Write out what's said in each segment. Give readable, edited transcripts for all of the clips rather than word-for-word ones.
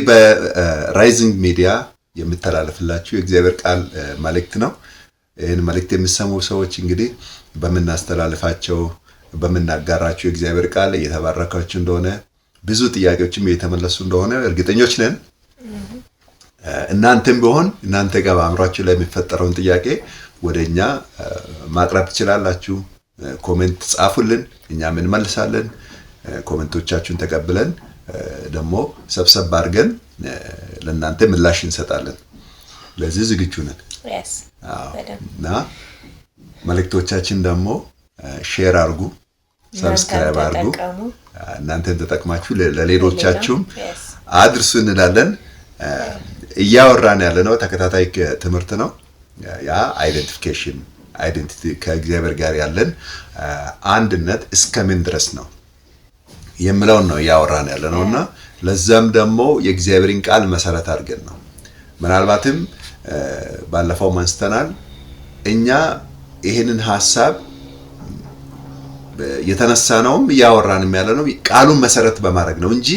በራይዚንግ ሚዲያ የምተላለፍላችሁ የእግዚአብሔር ቃል መልእክት ነው። ይህን መልእክት የሚሰሙ ሰዎች እንግዲህ በመናስተላልፋቸው በመናጋራቸው የእግዚአብሔር ቃል እየተባረካችሁ እንደሆነ ብዙ ጥያቄዎችም እየተመለሱ እንደሆነ እርግጠኞች ነን። እናንተም ቢሆን እናንተ ጋር አእምሯችሁ ላይ የሚፈጠረውን ጥያቄ ወደኛ ማቅረብ ትችላላችሁ። ኮሜንት ጻፉልን፣ እኛም እንመልሳለን። ኮሜንቶቻችሁን ተቀብለን ደግሞ ሰብሰብ አድርገን ለእናንተ ምላሽ እንሰጣለን። ለዚህ ዝግጁ ነን። እና መልእክቶቻችን ደግሞ ሼር አድርጉ፣ ሰብስክራይብ አድርጉ። እናንተን ተጠቅማችሁ ለሌሎቻችሁም አድርሱ እንላለን። እያወራን ያለነው ተከታታይ ትምህርት ነው። ያ አይደንቲፊኬሽን አይደንቲቲ ከእግዚአብሔር ጋር ያለን አንድነት እስከምን ድረስ ነው የምለውን ነው እያወራን ያለነውና ለዛም ደግሞ የእግዚአብሔርን ቃል መሰረት አድርገን ነው። ምናልባትም ባለፈው ማንስተናል እኛ ይሄንን ሐሳብ የተነሳነውም እያወራንም ያለነው ቃሉን መሰረት በማድረግ ነው እንጂ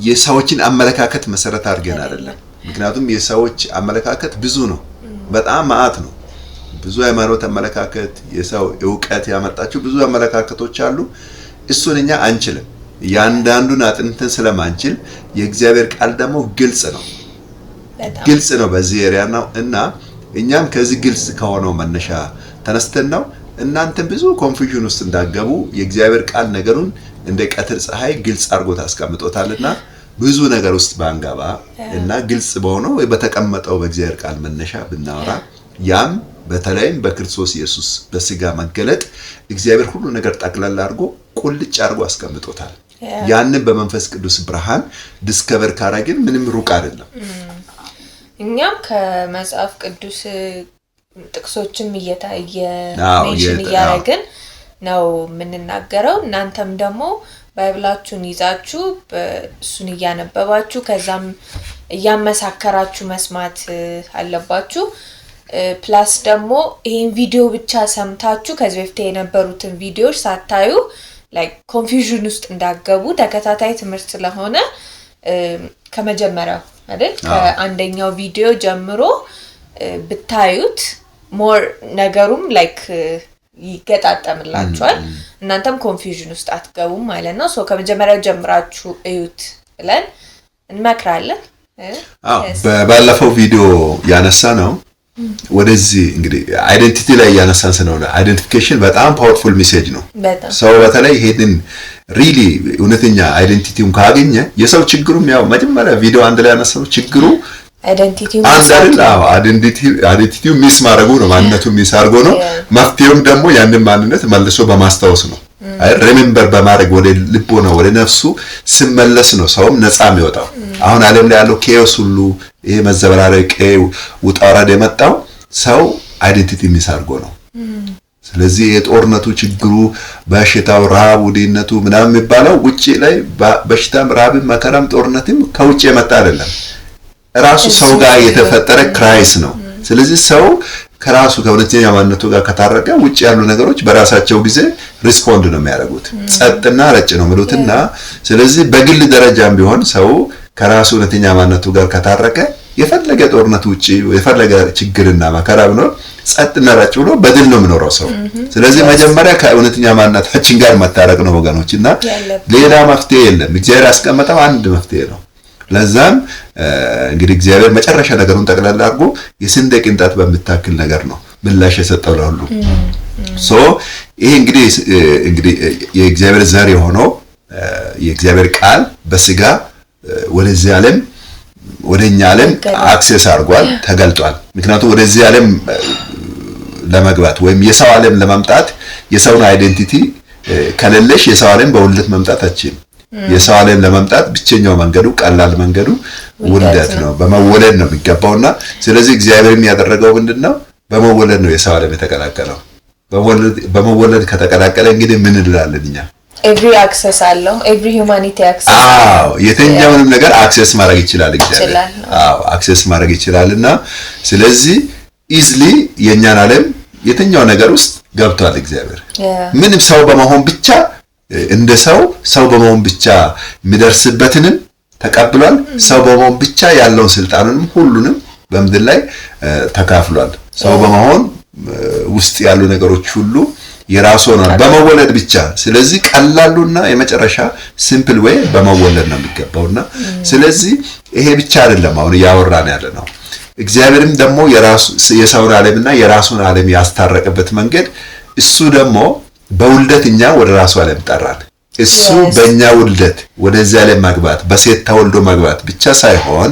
የሰዎችን አመለካከት መሰረት አድርገን አይደለም። ምክንያቱም የሰዎች አመለካከት ብዙ ነው፣ በጣም ማአት ነው። ብዙ ሃይማኖት አመለካከት፣ የሰው ዕውቀት ያመጣቸው ብዙ አመለካከቶች አሉ። እሱን እኛ አንችልም። ያንዳንዱን አጥንተን ስለማንችል የእግዚአብሔር ቃል ደግሞ ግልጽ ነው በዚህ ኤሪያ ነው እና እኛም ከዚህ ግልጽ ከሆነው መነሻ ተነስተን ነው እናንተም ብዙ ኮንፊውዥን ውስጥ እንዳገቡ የእግዚአብሔር ቃል ነገሩን እንደ ቀትር ፀሐይ ግልጽ አድርጎ ታስቀምጦታልና ብዙ ነገር ውስጥ ባንገባ እና ግልጽ በሆነው በተቀመጠው በእግዚአብሔር ቃል መነሻ ብናወራ ያም በተለይም በክርስቶስ ኢየሱስ በስጋ መገለጥ እግዚአብሔር ሁሉ ነገር ጠቅላላ አድርጎ ቁልጭ አድርጎ አስቀምጦታል። ያንን በመንፈስ ቅዱስ ብርሃን ዲስከቨር ካረግን ምንም ሩቅ አይደለም። እኛም ከመጽሐፍ ቅዱስ ጥቅሶችም እየታየ ሜንሽን እያደረግን ነው የምንናገረው። እናንተም ደግሞ ባይብላችሁን ይዛችሁ እሱን እያነበባችሁ ከዛም እያመሳከራችሁ መስማት አለባችሁ። ፕላስ ደግሞ ይሄን ቪዲዮ ብቻ ሰምታችሁ ከዚህ በፊት የነበሩትን ቪዲዮዎች ሳታዩ ላይክ ኮንፊውዥን ውስጥ እንዳገቡ ተከታታይ ትምህርት ስለሆነ ከመጀመሪያው አይደል ከአንደኛው ቪዲዮ ጀምሮ ብታዩት ሞር ነገሩም ላይክ ይገጣጠምላችኋል። እናንተም ኮንፊውዥን ውስጥ አትገቡም ማለት ነው። ሶ ከመጀመሪያው ጀምራችሁ እዩት ብለን እንመክራለን። በባለፈው ቪዲዮ ያነሳ ነው ወደዚህ እንግዲህ አይደንቲቲ ላይ ያነሳን ስለሆነ አይደንቲፊኬሽን በጣም ፓወርፉል ሜሴጅ ነው። ሰው በተለይ ይሄንን ሪሊ እውነተኛ አይደንቲቲውን ካገኘ የሰው ችግሩም ያው መጀመሪያ ቪዲዮ አንድ ላይ ያነሳው ችግሩ አይደንቲቲው ሚስ ማድረጉ ነው፣ ማንነቱ ሚስ አድርጎ ነው። መፍትሄውም ደግሞ ያንን ማንነት መልሶ በማስታወስ ነው። ሪሜምበር በማድረግ ወደ ልቦ ነው ወደ ነፍሱ ሲመለስ ነው ሰውም ነፃ የሚወጣው። አሁን ዓለም ላይ ያለው ኬዮስ ሁሉ ይሄ መዘበራረቅ ውጣ ወራድ የመጣው ሰው አይደንቲቲ ሚስ አድርጎ ነው። ስለዚህ የጦርነቱ ችግሩ በሽታው ረሃብ ውድነቱ ምናምን የሚባለው ውጪ ላይ በሽታም ረሃብም መከራም ጦርነትም ከውጪ የመጣ አይደለም፣ ራሱ ሰው ጋር የተፈጠረ ክራይስ ነው። ስለዚህ ሰው ከራሱ ከእውነተኛ ማንነቱ ጋር ከታረቀ ውጪ ያሉ ነገሮች በራሳቸው ጊዜ ሪስፖንድ ነው የሚያደርጉት፣ ጸጥና ረጭ ነው የሚሉትና ስለዚህ በግል ደረጃም ቢሆን ሰው ከራሱ እውነተኛ ማንነቱ ጋር ከታረቀ የፈለገ ጦርነት ውጪ የፈለገ ችግርና መከራ ቢኖር ጸጥና ረጭ ብሎ በድል ነው የሚኖረው ሰው። ስለዚህ መጀመሪያ ከእውነተኛ ማንነታችን ጋር መታረቅ ነው ወገኖችና ሌላ መፍትሄ የለም። እግዚአብሔር ያስቀመጠው አንድ መፍትሄ ነው። ለዛም እንግዲህ እግዚአብሔር መጨረሻ ነገሩን ጠቅላላ አድርጎ የስንዴ ቅንጣት በምታክል ነገር ነው ምላሽ የሰጠው ለሁሉ። ይሄ እንግዲህ የእግዚአብሔር ዘር የሆነው የእግዚአብሔር ቃል በስጋ ወደዚህ ዓለም ወደኛ ዓለም አክሰስ አድርጓል፣ ተገልጧል። ምክንያቱም ወደዚህ ዓለም ለመግባት ወይም የሰው ዓለም ለማምጣት የሰውን አይደንቲቲ ከሌለሽ የሰው ዓለም በውልደት መምጣት አትችልም። የሰው ዓለም ለማምጣት ብቸኛው መንገዱ ቀላል መንገዱ ውልደት ነው፣ በመወለድ ነው የሚገባውና ስለዚህ እግዚአብሔርም ያደረገው ምንድነው በመወለድ ነው የሰው ዓለም የተቀላቀለው። በመወለድ ከተቀላቀለ እንግዲህ ምን እንላለን እኛ? ኤቭሪ አክሰስ አለው፣ ኤቭሪ ሂዩማኒቲ አክሰስ አለው። የትኛውንም ነገር አክሰስ ማድረግ ይችላል እግዚአብሔር። አክሰስ ማድረግ ይችላልና ስለዚህ ኢዝሊ የኛን ዓለም የትኛው ነገር ውስጥ ገብቷል እግዚአብሔር። ምንም ሰው በመሆን ብቻ እንደ ሰው በመሆን ብቻ የሚደርስበትንም ተቀብሏል። ሰው በመሆን ብቻ ያለውን ስልጣኑንም ሁሉንም በምድር ላይ ተካፍሏል። ሰው በመሆን ውስጥ ያሉ ነገሮች ሁሉ የራሱ ሆኗል በመወለድ ብቻ። ስለዚህ ቀላሉና የመጨረሻ ሲምፕል ዌይ በመወለድ ነው የሚገባውና ስለዚህ ይሄ ብቻ አይደለም አሁን ያወራን ያለ ነው። እግዚአብሔርም ደግሞ የሰውን ዓለምና የራሱን ዓለም ያስታረቀበት መንገድ እሱ ደግሞ በውልደት እኛ ወደ ራሱ ዓለም ጠራን። እሱ በእኛ ውልደት ወደዚያ ዓለም መግባት በሴት ተወልዶ መግባት ብቻ ሳይሆን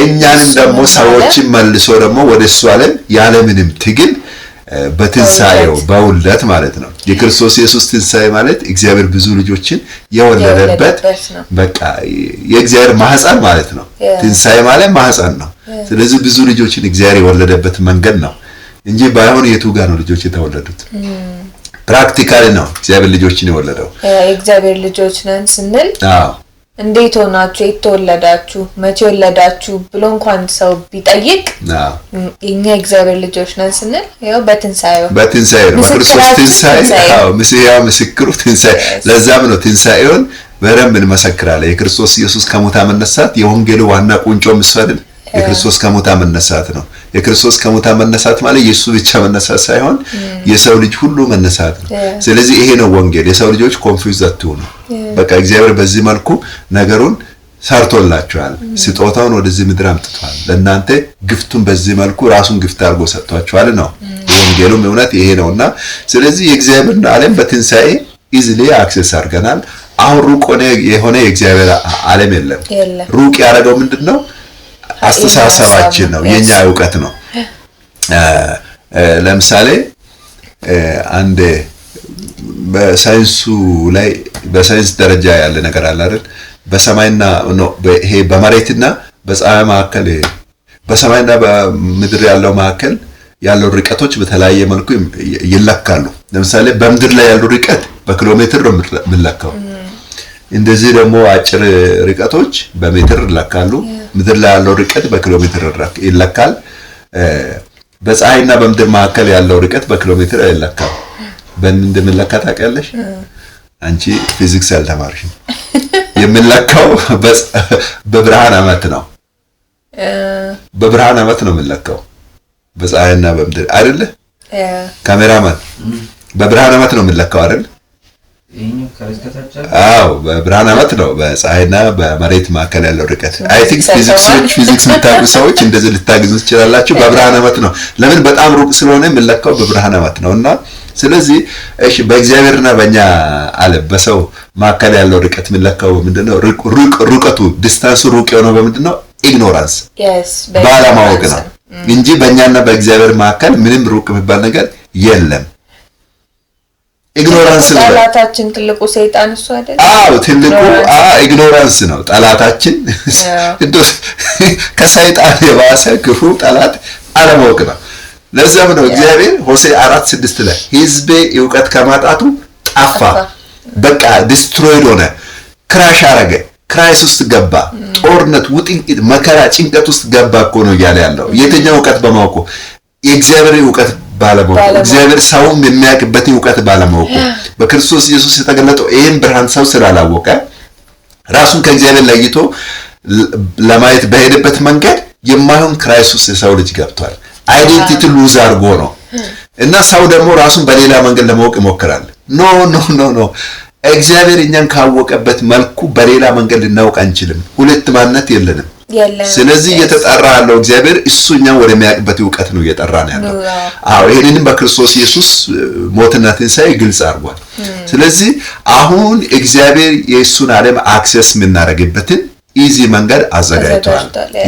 እኛንም ደግሞ ሰዎችን መልሶ ደግሞ ወደ እሱ ዓለም ያለምንም ትግል በትንሳኤው በውልደት ማለት ነው። የክርስቶስ ኢየሱስ ትንሳኤ ማለት እግዚአብሔር ብዙ ልጆችን የወለደበት በቃ የእግዚአብሔር ማህፀን ማለት ነው። ትንሳኤ ማለት ማህፀን ነው። ስለዚህ ብዙ ልጆችን እግዚአብሔር የወለደበት መንገድ ነው እንጂ ባይሆን የቱ ጋር ነው ልጆች የተወለዱት? ፕራክቲካሊ ነው እግዚአብሔር ልጆችን የወለደው። እግዚአብሔር ልጆች ነን ስንል እንዴት ሆናችሁ የተወለዳችሁ መቼ ወለዳችሁ ብሎ እንኳን ሰው ቢጠይቅ እኛ እግዚአብሔር ልጆች ነን ስንል ያው በትንሳኤው ነው። በክርስቶስ ትንሳኤ ምስክሩ ትንሳኤ። ለዛም ነው ትንሳኤውን በደንብ እንመሰክራለን። የክርስቶስ ኢየሱስ ከሙታን መነሳት የወንጌሉ ዋና ቁንጮ ምሳሌ የክርስቶስ ከሙታን መነሳት ነው። የክርስቶስ ከሙታን መነሳት ማለት ኢየሱስ ብቻ መነሳት ሳይሆን የሰው ልጅ ሁሉ መነሳት ነው። ስለዚህ ይሄ ነው ወንጌል። የሰው ልጆች ኮንፊውዝ አትሁኑ። በቃ እግዚአብሔር በዚህ መልኩ ነገሩን ሰርቶላችኋል። ስጦታውን ወደዚህ ምድር አምጥቷል። ለእናንተ ግፍቱን በዚህ መልኩ ራሱን ግፍት አድርጎ ሰጥቷችኋል ነው ወንጌሉም እውነት ይሄ ነውና ስለዚህ የእግዚአብሔርን ዓለም በትንሳኤ ኢዝሊ አክሰስ አድርገናል። አሁን ሩቅ የሆነ የእግዚአብሔር ዓለም የለም። ሩቅ ያደረገው ምንድነው? አስተሳሰባችን ነው፣ የኛ ዕውቀት ነው። ለምሳሌ አንድ በሳይንሱ ላይ በሳይንስ ደረጃ ያለ ነገር አለ አይደል? በሰማይና ይሄ በመሬትና በፀሐይ መካከል በሰማይና በምድር ያለው መካከል ያለው ርቀቶች በተለያየ መልኩ ይለካሉ። ለምሳሌ በምድር ላይ ያለው ርቀት በኪሎ ሜትር ነው የሚለካው። እንደዚህ ደግሞ አጭር ርቀቶች በሜትር ይለካሉ። ምድር ላይ ያለው ርቀት በኪሎ ሜትር ይለካል። በፀሐይና በምድር መካከል ያለው ርቀት በኪሎ ሜትር አይለካም። በምን እንደሚለካ ታውቂያለሽ? አንቺ ፊዚክስ ያልተማርሽ የሚለካው በብርሃን ዓመት ነው። በብርሃን ዓመት ነው የሚለካው በፀሐይና በምድር አይደለ? ካሜራማን በብርሃን ዓመት ነው የሚለካው አይደል? አዎ በብርሃን ዓመት ነው በፀሐይና በመሬት መካከል ያለው ርቀት። አይ ቲንክ ፊዚክስ የምታውቁ ሰዎች እንደዚህ ልታግዙ ትችላላችሁ። በብርሃን ዓመት ነው። ለምን? በጣም ሩቅ ስለሆነ የሚለካው በብርሃን ዓመት ነውና ስለዚህ እሺ በእግዚአብሔርና በእኛ ዓለም በሰው መካከል ያለው ርቀት የሚለካው ምንድነው? ርቀቱ ዲስታንሱ ሩቅ የሆነው በምንድነው? ኢግኖራንስ ባለማወቅ ነው እንጂ በእኛና በእግዚአብሔር መካከል ምንም ሩቅ የሚባል ነገር የለም። ኢግኖራንስ ነው ጠላታችን። ትልቁ ሰይጣን እሱ አይደል? አዎ ትልቁ ኢግኖራንስ ነው ጠላታችን። እንደው ከሰይጣን የባሰ ክፉ ጠላት አለማወቅ ነው። ለዛም ነው እግዚአብሔር ሆሴዕ 4:6 ላይ ሕዝቤ ዕውቀት ከማጣቱ ጠፋ፣ በቃ ዲስትሮይድ ሆነ፣ ክራሽ አረገ፣ ክራይስ ውስጥ ገባ፣ ጦርነት፣ ውጥንቅጥ፣ መከራ፣ ጭንቀት ውስጥ ገባ እኮ ነው እያለ ያለው። የትኛው ዕውቀት በማወቁ? የእግዚአብሔር ዕውቀት ባለማወቁ፣ እግዚአብሔር ሰውም የሚያውቅበት ዕውቀት ባለማወቁ፣ በክርስቶስ ኢየሱስ የተገለጠው ይህን ብርሃን ሰው ስላላወቀ ራሱን ከእግዚአብሔር ለይቶ ለማየት በሄደበት መንገድ የማይሆን ክራይስ ውስጥ የሰው ልጅ ገብቷል። አይዴንቲቲ ሉዝ አድርጎ ነው እና ሰው ደግሞ ራሱን በሌላ መንገድ ለማወቅ ይሞክራል። ኖ እግዚአብሔር እኛን ካወቀበት መልኩ በሌላ መንገድ ልናውቅ አንችልም። ሁለት ማንነት የለንም። ስለዚህ እየተጠራ ያለው እግዚአብሔር እሱ እኛን ወደሚያውቅበት ዕውቀት ነው እየጠራ ነው ያለው። አዎ ይሄንንም በክርስቶስ ኢየሱስ ሞትና ትንሣኤ ግልጽ አድርጓል። ስለዚህ አሁን እግዚአብሔር የእሱን ዓለም አክሰስ የምናደርግበትን ኢዚ መንገድ አዘጋጅቷል።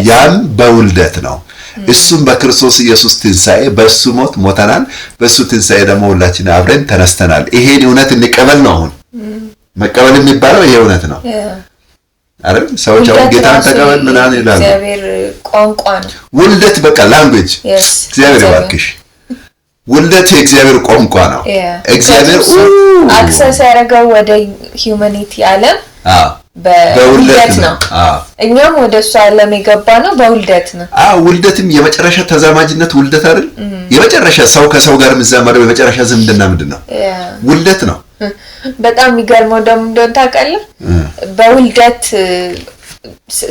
ያም በውልደት ነው። እሱም በክርስቶስ ኢየሱስ ትንሣኤ በእሱ ሞት ሞተናል፣ በእሱ ትንሣኤ ደግሞ ሁላችን አብረን ተነስተናል። ይሄን እውነት እንቀበል ነው። አሁን መቀበል የሚባለው ይሄ እውነት ነው አይደል? ሰዎች አሁን ጌታን ተቀበል ምናምን ይላሉ። እግዚአብሔር ቋንቋ ነው ውልደት፣ በቃ ላንጉዌጅ። እግዚአብሔር ይባርክሽ። ውልደት የእግዚአብሔር ቋንቋ ነው። እግዚአብሔር አክሰስ ያደረገው ወደ ሂዩማኒቲ ዓለም በውልደት ነው። እኛም ወደሱ ዓለም የገባ ነው በውልደት ነው። ውልደትም የመጨረሻ ተዛማጅነት ውልደት አይደል? የመጨረሻ ሰው ከሰው ጋር የሚዛመደው የመጨረሻ ዝምድና ምንድነው? ውልደት ነው። በጣም የሚገርመው ደግሞ እንደሆነ ታውቃለህ? በውልደት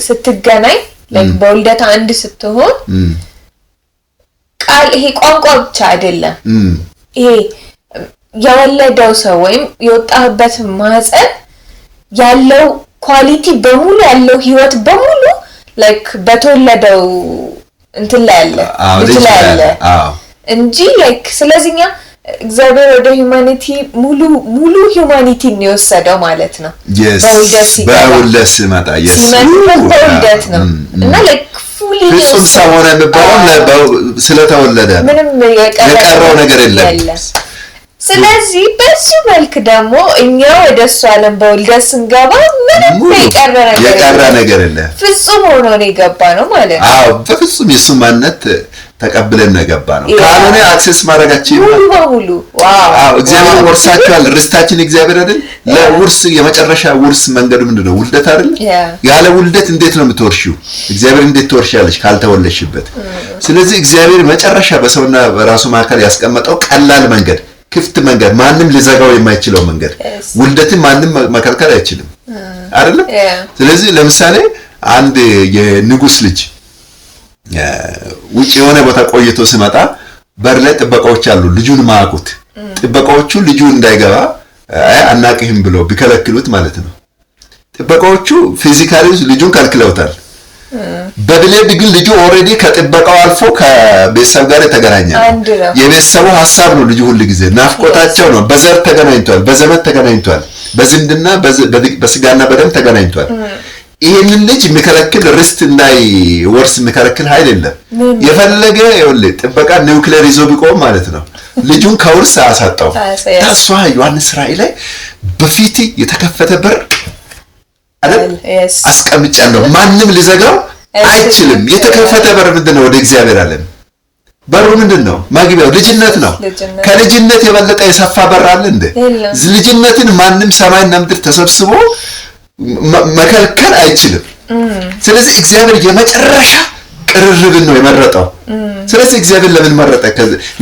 ስትገናኝ like በውልደት አንድ ስትሆን ቃል ይሄ ቋንቋ ብቻ አይደለም ይሄ የወለደው ሰው ወይም የወጣበት ማህፀን ያለው ኳሊቲ በሙሉ ያለው ህይወት በሙሉ like በተወለደው እንትን ላይ አለ እንጂ like ስለዚህኛ እግዚአብሔር ወደ ሂዩማኒቲ ሙሉ ሂዩማኒቲ ነው የወሰደው ማለት ነው በውልደት ሲመጣ በውልደት ነው እና like fully ፍጹም ሰው ሆነ የሚባለው ስለተወለደ ምንም የቀረው ነገር የለም ስለዚህ በዚህ መልክ ደግሞ እኛ ወደሱ ዓለም በውልደት ስንገባ ምንም የቀረ ነገር የለም ፍጹም ሆኖ ነው የገባ ነው ማለት ነው አዎ በፍጹም የሱ ማንነት ተቀብለን ገባ ነው ካልሆነ አክሰስ ማድረጋችን ሙሉ ዋው እግዚአብሔር ወርሳችኋል ርስታችን እግዚአብሔር አይደል ለውርስ የመጨረሻ ውርስ መንገዱ ምንድነው ውልደት አይደል ያለ ውልደት እንዴት ነው የምትወርሺው እግዚአብሔር እንዴት ትወርሻለሽ ካልተወለሽበት ስለዚህ እግዚአብሔር መጨረሻ በሰውና በራሱ መካከል ያስቀመጠው ቀላል መንገድ ክፍት መንገድ ማንንም ሊዘጋው የማይችለው መንገድ ውልደትን ማንንም መከልከል አይችልም አይደል ስለዚህ ለምሳሌ አንድ የንጉስ ልጅ ውጪ የሆነ ቦታ ቆይቶ ሲመጣ በር ላይ ጥበቃዎች አሉ ልጁን ማያውቁት ጥበቃዎቹ ልጁ እንዳይገባ አናቅህም ብሎ ቢከለክሉት ማለት ነው ጥበቃዎቹ ፊዚካሊ ልጁን ከልክለውታል በብሌድ ግን ልጁ ኦሬዲ ከጥበቃው አልፎ ከቤተሰብ ጋር የተገናኘ የቤተሰቡ ሐሳብ ነው ልጁ ሁሉ ጊዜ ናፍቆታቸው ነው በዘር ተገናኝቷል በዘመድ ተገናኝቷል በዝምድና በስጋና በደም ተገናኝቷል ይሄንን ልጅ የሚከለክል ርስት እንዳይወርስ የሚከለክል ኃይል የለም የፈለገ ይኸውልህ ጥበቃ ኒውክሌር ይዞ ቢቆም ማለት ነው ልጁን ከውርስ አሳጣው ታሷ ዮሐንስ ራእይ ላይ በፊት የተከፈተ በር አይደል አስቀምጫለሁ ማንንም ሊዘጋው አይችልም የተከፈተ በር ምንድነው ወደ እግዚአብሔር ዓለም በሩ ምንድነው ማግቢያው ልጅነት ነው ከልጅነት የበለጠ የሰፋ በር አለ እንዴ ልጅነትን ማንንም ሰማይና ምድር ተሰብስቦ መከልከል አይችልም ስለዚህ እግዚአብሔር የመጨረሻ ቅርርብን ነው የመረጠው ስለዚህ እግዚአብሔር ለምን መረጠ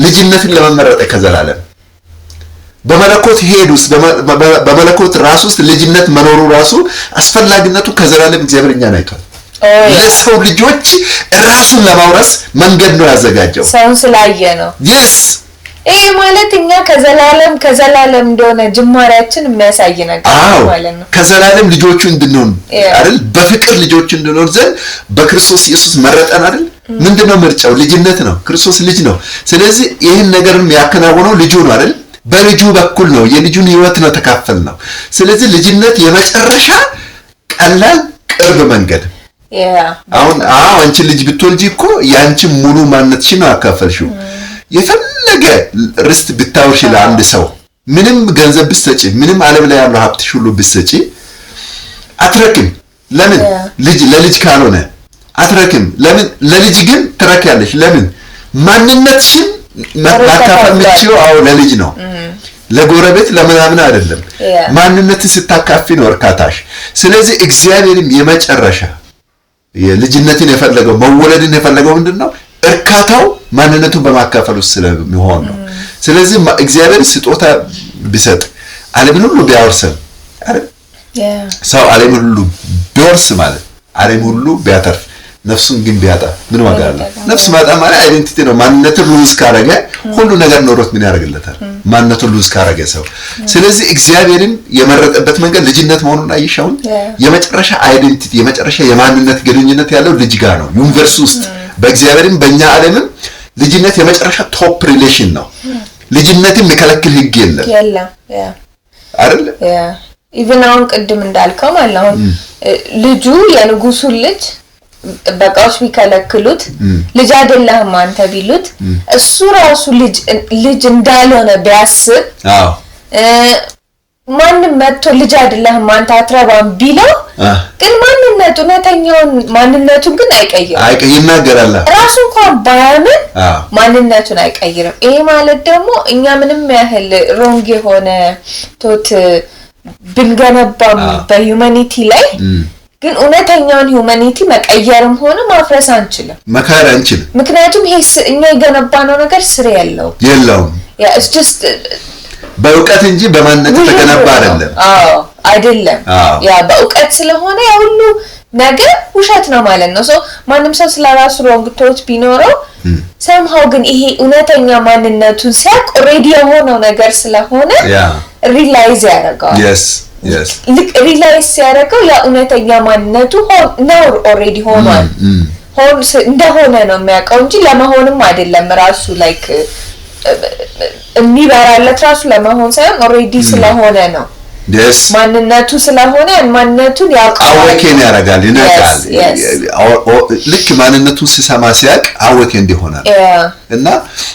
ልጅነትን ለምን መረጠ ከዘላለም በመለኮት ሄድ ውስጥ በመለኮት ራስ ውስጥ ልጅነት መኖሩ ራሱ አስፈላጊነቱ ከዘላለም እግዚአብሔር እኛን አይቷል ለሰው ልጆች ራሱን ለማውረስ መንገድ ነው ያዘጋጀው ሰው ስላየ ነው yes ይሄ ማለት እኛ ከዘላለም እንደሆነ ጅማሬያችን የሚያሳይ ነገር ማለት ነው ከዘላለም ልጆቹ እንድንሆን አይደል በፍቅር ልጆቹ እንድንሆን ዘንድ በክርስቶስ ኢየሱስ መረጠን አይደል ምንድነው ምርጫው ልጅነት ነው ክርስቶስ ልጅ ነው ስለዚህ ይሄን ነገርም ያከናወነው ልጁ ነው አይደል በልጁ በኩል ነው የልጁን ህይወት ነው ተካፈል ነው ስለዚህ ልጅነት የመጨረሻ ቀላል ቅርብ መንገድ አሁን አንቺ ልጅ ብትወልጂ እኮ ያንቺ ሙሉ ማንነትሽን አካፈልሽው የፈለገ ርስት ብታወርሽ ለአንድ ሰው ምንም ገንዘብ ብትሰጪ ምንም ዓለም ላይ ያለው ሀብትሽ ሁሉ ብትሰጪ አትረክም ለምን ልጅ ለልጅ ካልሆነ አትረክም ለምን ለልጅ ግን ትረካለሽ ለምን ማንነትሽን ማካፈል የምትችለው ለልጅ ነው ለጎረቤት ለምናምን አይደለም ማንነትን ስታካፊ ነው እርካታሽ ስለዚህ እግዚአብሔርም የመጨረሻ የልጅነትን የፈለገው መወለድን የፈለገው ምንድነው እርካታው ማንነቱን በማካፈል ውስጥ ስለሚሆን ነው ስለዚህ እግዚአብሔር ስጦታ ቢሰጥ ዓለምን ሁሉ ቢያወርሰን አይደል ሰው ዓለምን ሁሉ ቢወርስ ማለት ዓለም ሁሉ ቢያተርፍ ነፍሱን ግን ቢያጣ ምን ዋጋ አለው ነፍስ ማጣ ማለት አይደንቲቲ ነው ማንነቱን ሉዝ ካረገ ሁሉ ነገር ኖሮት ምን ያደርግለታል ማንነቱን ሉዝ ካረገ ሰው ስለዚህ እግዚአብሔርን የመረጠበት መንገድ ልጅነት መሆኑን አይሻውን የመጨረሻ አይደንቲቲ የመጨረሻ የማንነት ግንኙነት ያለው ልጅ ጋር ነው ዩኒቨርስ ውስጥ በእግዚአብሔርም በእኛ ዓለምም ልጅነት የመጨረሻ ቶፕ ሪሌሽን ነው ልጅነትን የሚከለክል ህግ የለም አይደል ኢቭን አሁን ቅድም እንዳልከው ማለት ነው ልጁ የንጉሱ ልጅ ጥበቃዎች ቢከለክሉት ልጅ አይደለህም አንተ ቢሉት እሱ ራሱ ልጅ እንዳልሆነ ቢያስብ ማንንም መጥቶ ልጅ አይደለህም አንተ አትረባም ቢለው ግን እውነተኛውን ማንነቱን ግን አይቀይርም ይናገራል ራሱ እንኳን ባያምን ማንነቱን አይቀይርም ይሄ ማለት ደግሞ እኛ ምንም ያህል ሮንግ የሆነ ቶት ብንገነባም በሂዩማኒቲ ላይ ግን እውነተኛውን ሂዩማኒቲ መቀየርም ሆነ ማፍረስ አንችልም መካር አንችልም ምክንያቱም ይሄ እኛ የገነባነው ነገር ስር የለውም it's just በእውቀት እንጂ በማንነት ተገነባ አይደለም አይደለም በእውቀት ስለሆነ ሁሉ ነገር ውሸት ነው ማለት ነው። ማንም ሰው ስለራሱ ሮንግ ቶት ቢኖረው somehow ግን ይሄ እውነተኛ ማንነቱን ሲያውቅ ኦሬዲ የሆነው ነገር ስለሆነ ሪላይዝ ያደርጋል። yes ሪላይዝ ሲያደርገው ያ እውነተኛ ማንነቱ ነው ኦሬዲ ሆኗል። እንደሆነ ነው የሚያውቀው እንጂ ለመሆንም አይደለም። ራሱ ላይክ የሚበራለት ራሱ ለመሆን ሳይሆን ኦሬዲ ስለሆነ ነው። ማንነቱ ስለሆነ ማንነቱን ያውቃል፣ አወኬን ያደርጋል፣ ይነቃል። ልክ ማንነቱን ሲሰማ ሲያውቅ አወኬ እንዲሆናል እና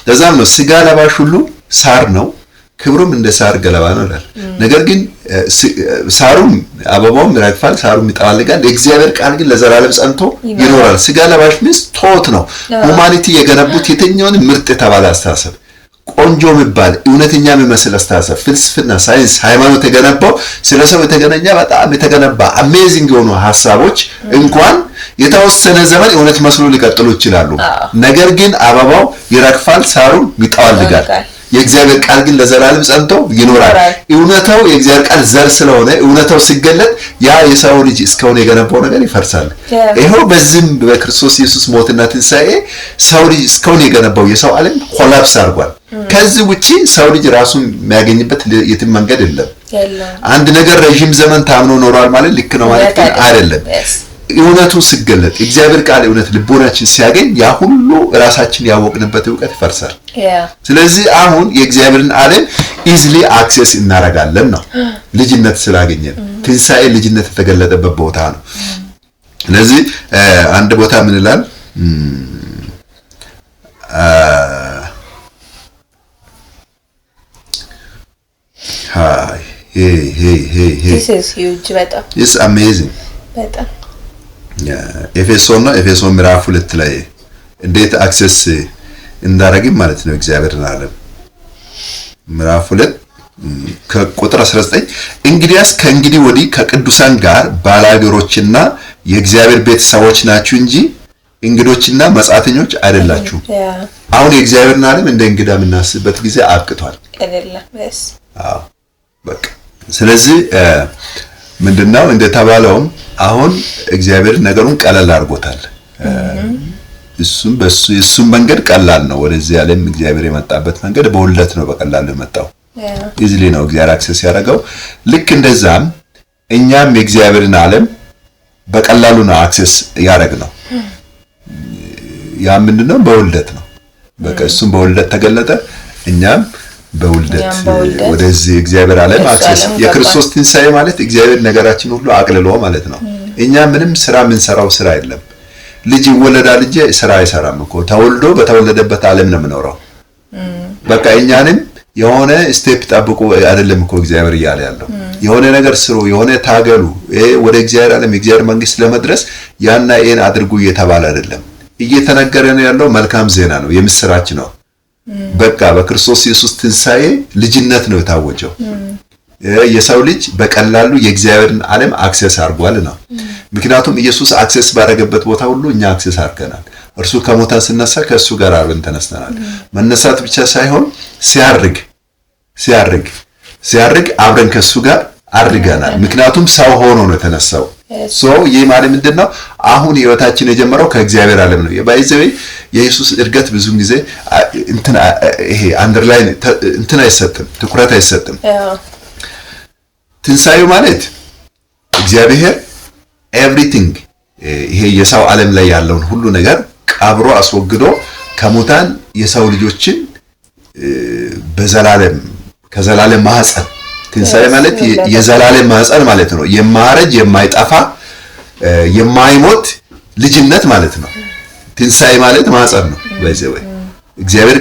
ለዛም ነው ስጋ ለባሽ ሁሉ ሳር ነው ክብሩም እንደ ሳር ገለባ ነው ይላል። ነገር ግን ሳሩም አበባውም ይረግፋል፣ ሳሩም ይጠወልጋል፣ የእግዚአብሔር ቃል ግን ለዘላለም ጸንቶ ይኖራል። ስጋ ለባሽ ሚስ ቶት ነው። ሁማኒቲ የገነቡት የትኛውን ምርጥ የተባለ አስተሳሰብ ቆንጆ የሚባል እውነተኛ የሚመስል አስተሳሰብ ፍልስፍና፣ ሳይንስ፣ ሃይማኖት የገነባው ስለሰው የተገነኛ በጣም የተገነባ አሜዚንግ የሆኑ ሐሳቦች እንኳን የተወሰነ ዘመን እውነት መስሎ ሊቀጥሉ ይችላሉ። ነገር ግን አበባው ይረግፋል፣ ሳሩም ይጠወልጋል። የእግዚአብሔር ቃል ግን ለዘላለም ጸንቶ ይኖራል። እውነታው የእግዚአብሔር ቃል ዘር ስለሆነ እውነታው ሲገለጥ ያ የሰው ልጅ እስካሁን የገነባው ነገር ይፈርሳል። ይሄው በዚህም በክርስቶስ ኢየሱስ ሞትና ትንሣኤ ሰው ልጅ እስካሁን የገነባው የሰው ዓለም ኮላፕስ አድርጓል። ከዚህ ውጪ ሰው ልጅ ራሱን የሚያገኝበት የትም መንገድ የለም። አንድ ነገር ረጅም ዘመን ታምኖ ኖሯል ማለት ልክ ነው ማለት ግን አይደለም። እውነቱ ሲገለጥ እግዚአብሔር ቃል እውነት ልቦናችን ሲያገኝ ያ ሁሉ ራሳችን ያወቅንበት ዕውቀት ይፈርሳል። ስለዚህ አሁን የእግዚአብሔርን ዓለም ኢዝሊ አክሰስ እናረጋለን ነው ልጅነት ስላገኘን። ትንሣኤ ልጅነት የተገለጠበት ቦታ ነው። ስለዚህ አንድ ቦታ ምን ይላል? This is huge በጣም It's amazing በጣም ኤፌሶን ምዕራፍ 2 ላይ እንዴት አክሰስ እንዳረግም ማለት ነው እግዚአብሔርን ዓለም ምዕራፍ 2 ከቁጥር 19 እንግዲያስ ከእንግዲህ ወዲህ ከቅዱሳን ጋር ባላገሮችና የእግዚአብሔር ቤተሰቦች ናችሁ እንጂ እንግዶችና መጻተኞች አይደላችሁም። አሁን የእግዚአብሔርን ዓለም እንደ እንግዳ የምናስብበት ጊዜ አብቅቷል አይደለም? በቃ ስለዚህ ምንድነው እንደተባለውም አሁን እግዚአብሔር ነገሩን ቀለል አድርጎታል። እሱም መንገድ ቀላል ነው። ወደዚህ ዓለም እግዚአብሔር የመጣበት መንገድ በሁለት ነው፣ በቀላሉ የመጣው ኢዝሊ ነው እግዚአብሔር አክሰስ ያደረገው። ልክ እንደዛም እኛም የእግዚአብሔርን ዓለም በቀላሉ ነው አክሰስ ያደረግነው። ያ ምንድነው? በውልደት ነው። በቃ እሱም በውልደት ተገለጠ፣ እኛም በውልደት ወደዚህ እግዚአብሔር ዓለም አክሰስ። የክርስቶስ ትንሣኤ ማለት እግዚአብሔር ነገራችን ሁሉ አቅልሎ ማለት ነው። እኛ ምንም ስራ የምንሰራው ስራ የለም። ልጅ ይወለዳል እንጂ ስራ አይሰራም እኮ። ተወልዶ በተወለደበት ዓለም ነው የምኖረው። በቃ እኛንም የሆነ ስቴፕ ጠብቁ አይደለም እኮ እግዚአብሔር እያለ ያለው። የሆነ ነገር ስሩ፣ የሆነ ታገሉ፣ ወደ እግዚአብሔር ዓለም የእግዚአብሔር መንግስት ለመድረስ ያና ይሄን አድርጉ እየተባለ አይደለም። እየተነገረ ነው ያለው መልካም ዜና ነው፣ የምስራች ነው። በቃ በክርስቶስ ኢየሱስ ትንሣኤ ልጅነት ነው የታወጀው። የሰው ልጅ በቀላሉ የእግዚአብሔርን ዓለም አክሰስ አድርጓል ነው። ምክንያቱም ኢየሱስ አክሰስ ባደረገበት ቦታ ሁሉ እኛ አክሰስ አድርገናል። እርሱ ከሞታን ሲነሳ ከእሱ ጋር አብረን ተነስተናል። መነሳት ብቻ ሳይሆን ሲያርግ አብረን ከእሱ ጋር አድርገናል። ምክንያቱም ሰው ሆኖ ነው የተነሳው። ይህ ማለት ምንድነው? አሁን ህይወታችን የጀመረው ከእግዚአብሔር ዓለም ነው። ባይዘው የኢየሱስ እድገት ብዙም ጊዜ ይሄ አንደርላይን አይሰጥም፣ ትኩረት አይሰጥም። ትንሣኤው ማለት እግዚአብሔር ኤቭሪቲንግ ይሄ የሰው ዓለም ላይ ያለውን ሁሉ ነገር ቀብሮ አስወግዶ ከሙታን የሰው ልጆችን ከዘላለም ማህፀን ትንሣኤ ማለት የዘላለም ማህፀን ማለት ነው። የማረጅ የማይጠፋ የማይሞት ልጅነት ማለት ነው። ትንሣኤ ማለት ማህፀን ነው። በዚህ እግዚአብሔር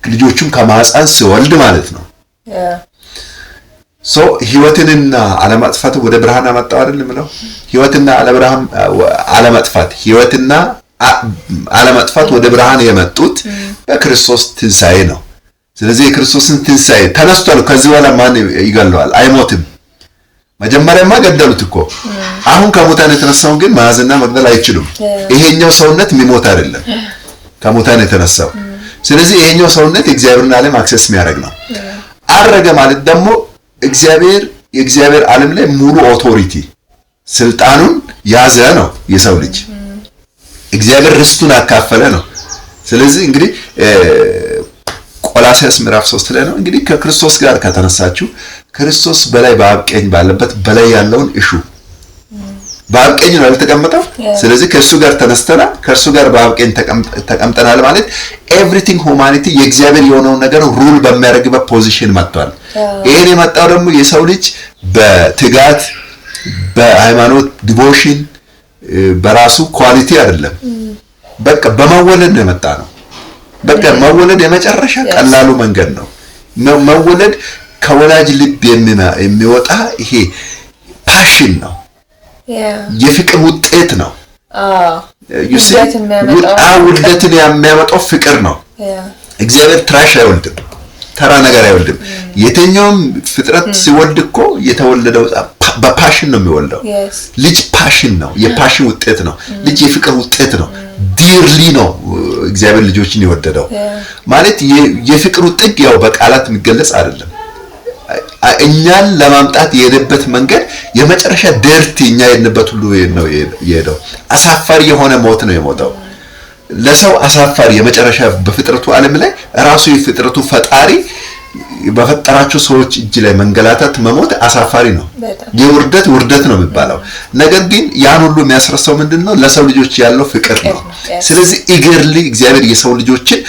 ልጆቹን ከማህፀን ሲወልድ ማለት ነው። ህይወትንና አለማጥፋት ወደ ብርሃን አመጣው አይደል ምለው? ህይወትና አለማጥፋት ወደ ብርሃን የመጡት በክርስቶስ ትንሣኤ ነው። ስለዚህ የክርስቶስን ትንሣኤ ተነስቷል። ከዚህ በኋላ ማን ይገለዋል? አይሞትም። መጀመሪያማ ገደሉት እኮ። አሁን ከሙታን የተነሳውን ግን መያዝና መግደል አይችሉም። ይሄኛው ሰውነት የሚሞት አይደለም ከሙታን የተነሳው። ስለዚህ ይሄኛው ሰውነት የእግዚአብሔርን ዓለም አክሰስ የሚያደርግ ነው። አረገ ማለት ደግሞ የእግዚአብሔር ዓለም ላይ ሙሉ ኦቶሪቲ ስልጣኑን ያዘ ነው የሰው ልጅ። እግዚአብሔር ርስቱን አካፈለ ነው። ስለዚህ እንግዲህ ቆላስይስ ምዕራፍ 3 ላይ ነው እንግዲህ ከክርስቶስ ጋር ከተነሳችሁ ክርስቶስ በላይ በአብ ቀኝ ባለበት በላይ ያለውን እሹ። በአብ ቀኝ ነው የተቀመጠው። ስለዚህ ከእሱ ጋር ተነስተናል፣ ከእሱ ጋር በአብ ቀኝ ተቀምጠናል ማለት ኤቭሪቲንግ ሁማኒቲ የእግዚአብሔር የሆነውን ነገር ሩል በሚያደርግበት ፖዚሽን መጥቷል። ይሄን የመጣው ደግሞ የሰው ልጅ በትጋት በሃይማኖት ዲቮሽን በራሱ ኳሊቲ አይደለም። በቃ በመወለድ ነው የመጣ ነው። በቃ መወለድ የመጨረሻ ቀላሉ መንገድ ነው። መወለድ ከወላጅ ልብ የሚወጣ ይሄ ፓሽን ነው። የፍቅር ውጤት ነው። ውልደትን የሚያመጣው ፍቅር ነው። እግዚአብሔር ትራሽ አይወልድም፣ ተራ ነገር አይወልድም። የትኛውም ፍጥረት ሲወልድ እኮ የተወለደው በፓሽን ነው የሚወልደው። ልጅ ፓሽን ነው፣ የፓሽን ውጤት ነው። ልጅ የፍቅር ውጤት ነው። ዲርሊ ነው እግዚአብሔር ልጆችን የወደደው ማለት የፍቅሩ ጥግ ያው በቃላት የሚገለጽ አይደለም። እኛን ለማምጣት የሄደበት መንገድ የመጨረሻ ደርቲ እኛ የሄድንበት ሁሉ ነው የሄደው። አሳፋሪ የሆነ ሞት ነው የሞተው። ለሰው አሳፋሪ የመጨረሻ በፍጥረቱ ዓለም ላይ ራሱ የፍጥረቱ ፈጣሪ በፈጠራቸው ሰዎች እጅ ላይ መንገላታት መሞት አሳፋሪ ነው። የውርደት ውርደት ነው የሚባለው። ነገር ግን ያን ሁሉ የሚያስረሳው ምንድነው? ለሰው ልጆች ያለው ፍቅር ነው። ስለዚህ ኢገርሊ እግዚአብሔር የሰው ልጆችን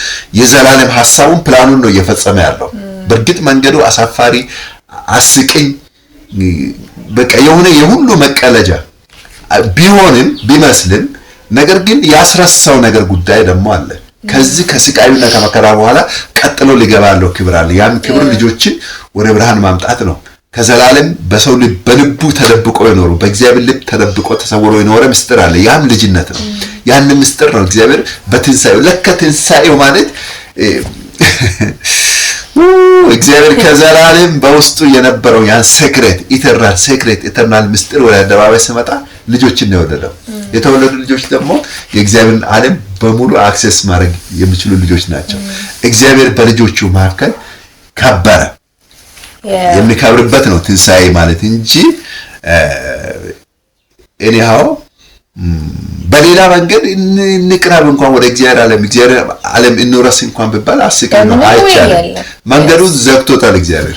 የዘላለም ሐሳቡን ፕላኑን ነው እየፈጸመ ያለው። በእርግጥ መንገዱ አሳፋሪ አስቂኝ በቃ የሆነ የሁሉ መቀለጃ ቢሆንም ቢመስልም ነገር ግን ያስረሳው ነገር ጉዳይ ደግሞ አለ። ከዚህ ከስቃዩና ከመከራ በኋላ ቀጥሎ ሊገባለው ክብር አለ። ያን ክብር ልጆችን ወደ ብርሃን ማምጣት ነው። ከዘላለም በሰው ልብ በልቡ ተደብቆ የኖሩ በእግዚአብሔር ልብ ተደብቆ ተሰውሮ የኖረ ምስጢር አለ። ያም ልጅነት ነው። ያን ምስጢር ነው እግዚአብሔር በትንሳኤው ለከትንሳኤው ማለት እግዚአብሔር ከዘላለም በውስጡ የነበረው ያን ሴክሬት ኢተርናል ምስጢር ወደ አደባባይ ሲመጣ ልጆችን ነው የወለደው። የተወለዱ ልጆች ደግሞ የእግዚአብሔርን ዓለም በሙሉ አክሰስ ማድረግ የሚችሉ ልጆች ናቸው። እግዚአብሔር በልጆቹ መካከል ከበረ። የሚከብርበት ነው ትንሳኤ ማለት እንጂ anyhow በሌላ መንገድ እንቅረብ እንኳን ወደ እግዚአብሔር ዓለም እንውረስ እንኳን ቢባል አስቂኝ ነው። መንገዱ ዘግቶታል እግዚአብሔር።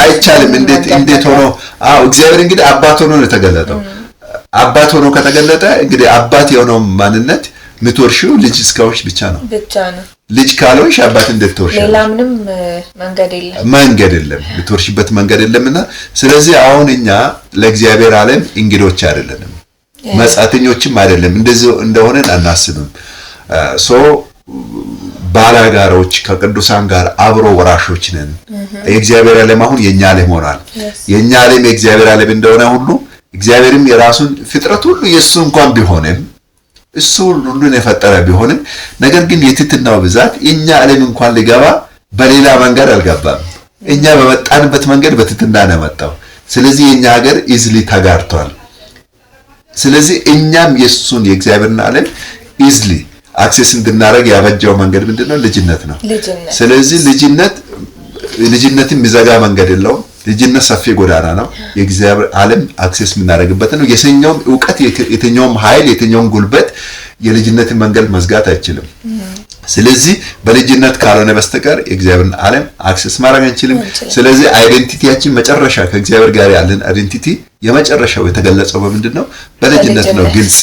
አይቻልም። እንዴት ሆኖ? እግዚአብሔር እንግዲህ አባት ሆኖ ነው የተገለጠው። አባት ሆኖ ከተገለጠ እንግዲህ አባት የሆነው ማንነት ምትወርሺው ልጅ እስከሆንሽ ብቻ ነው። ልጅ ካልሆንሽ አባት እንዴት ትወርሺ? ሌላ ምንም መንገድ የለም። ምትወርሺበት መንገድ የለምና ስለዚህ አሁን እኛ ለእግዚአብሔር ዓለም እንግዶች አይደለንም፣ መጻተኞችም አይደለም። እንደዚህ እንደሆነ አናስብም። ባላጋሮች ከቅዱሳን ጋር አብሮ ወራሾች ነን። የእግዚአብሔር ዓለም አሁን የኛ ዓለም ሆኗል። የኛ ዓለም የእግዚአብሔር ዓለም እንደሆነ ሁሉ እግዚአብሔርም የራሱን ፍጥረት ሁሉ የሱ እንኳን ቢሆንም እሱ ሁሉን የፈጠረ ቢሆንም ነገር ግን የትትናው ብዛት የኛ ዓለም እንኳን ሊገባ በሌላ መንገድ አልገባም። እኛ በመጣንበት መንገድ በትትና ነው መጣው። ስለዚህ የኛ ሀገር ኢዝሊ ተጋርቷል። ስለዚህ እኛም የሱን የእግዚአብሔርን ዓለም ኢዝሊ አክሰስ እንድናረግ ያበጀው መንገድ ምንድነው? ልጅነት ነው። ስለዚህ ልጅነትን የሚዘጋ መንገድ የለውም። ልጅነት ሰፊ ጎዳና ነው። የእግዚአብሔር ዓለም አክሰስ የምናደርግበት ነው። የትኛውም ዕውቀት፣ የትኛውም ኃይል፣ የትኛውም ጉልበት የልጅነትን መንገድ መዝጋት አይችልም። ስለዚህ በልጅነት ካልሆነ በስተቀር የእግዚአብሔርን ዓለም አክሰስ ማድረግ አንችልም። ስለዚህ አይደንቲቲያችን መጨረሻ ከእግዚአብሔር ጋር ያለን አይደንቲቲ የመጨረሻው የተገለጸው በምንድነው? በልጅነት ነው ግልጽ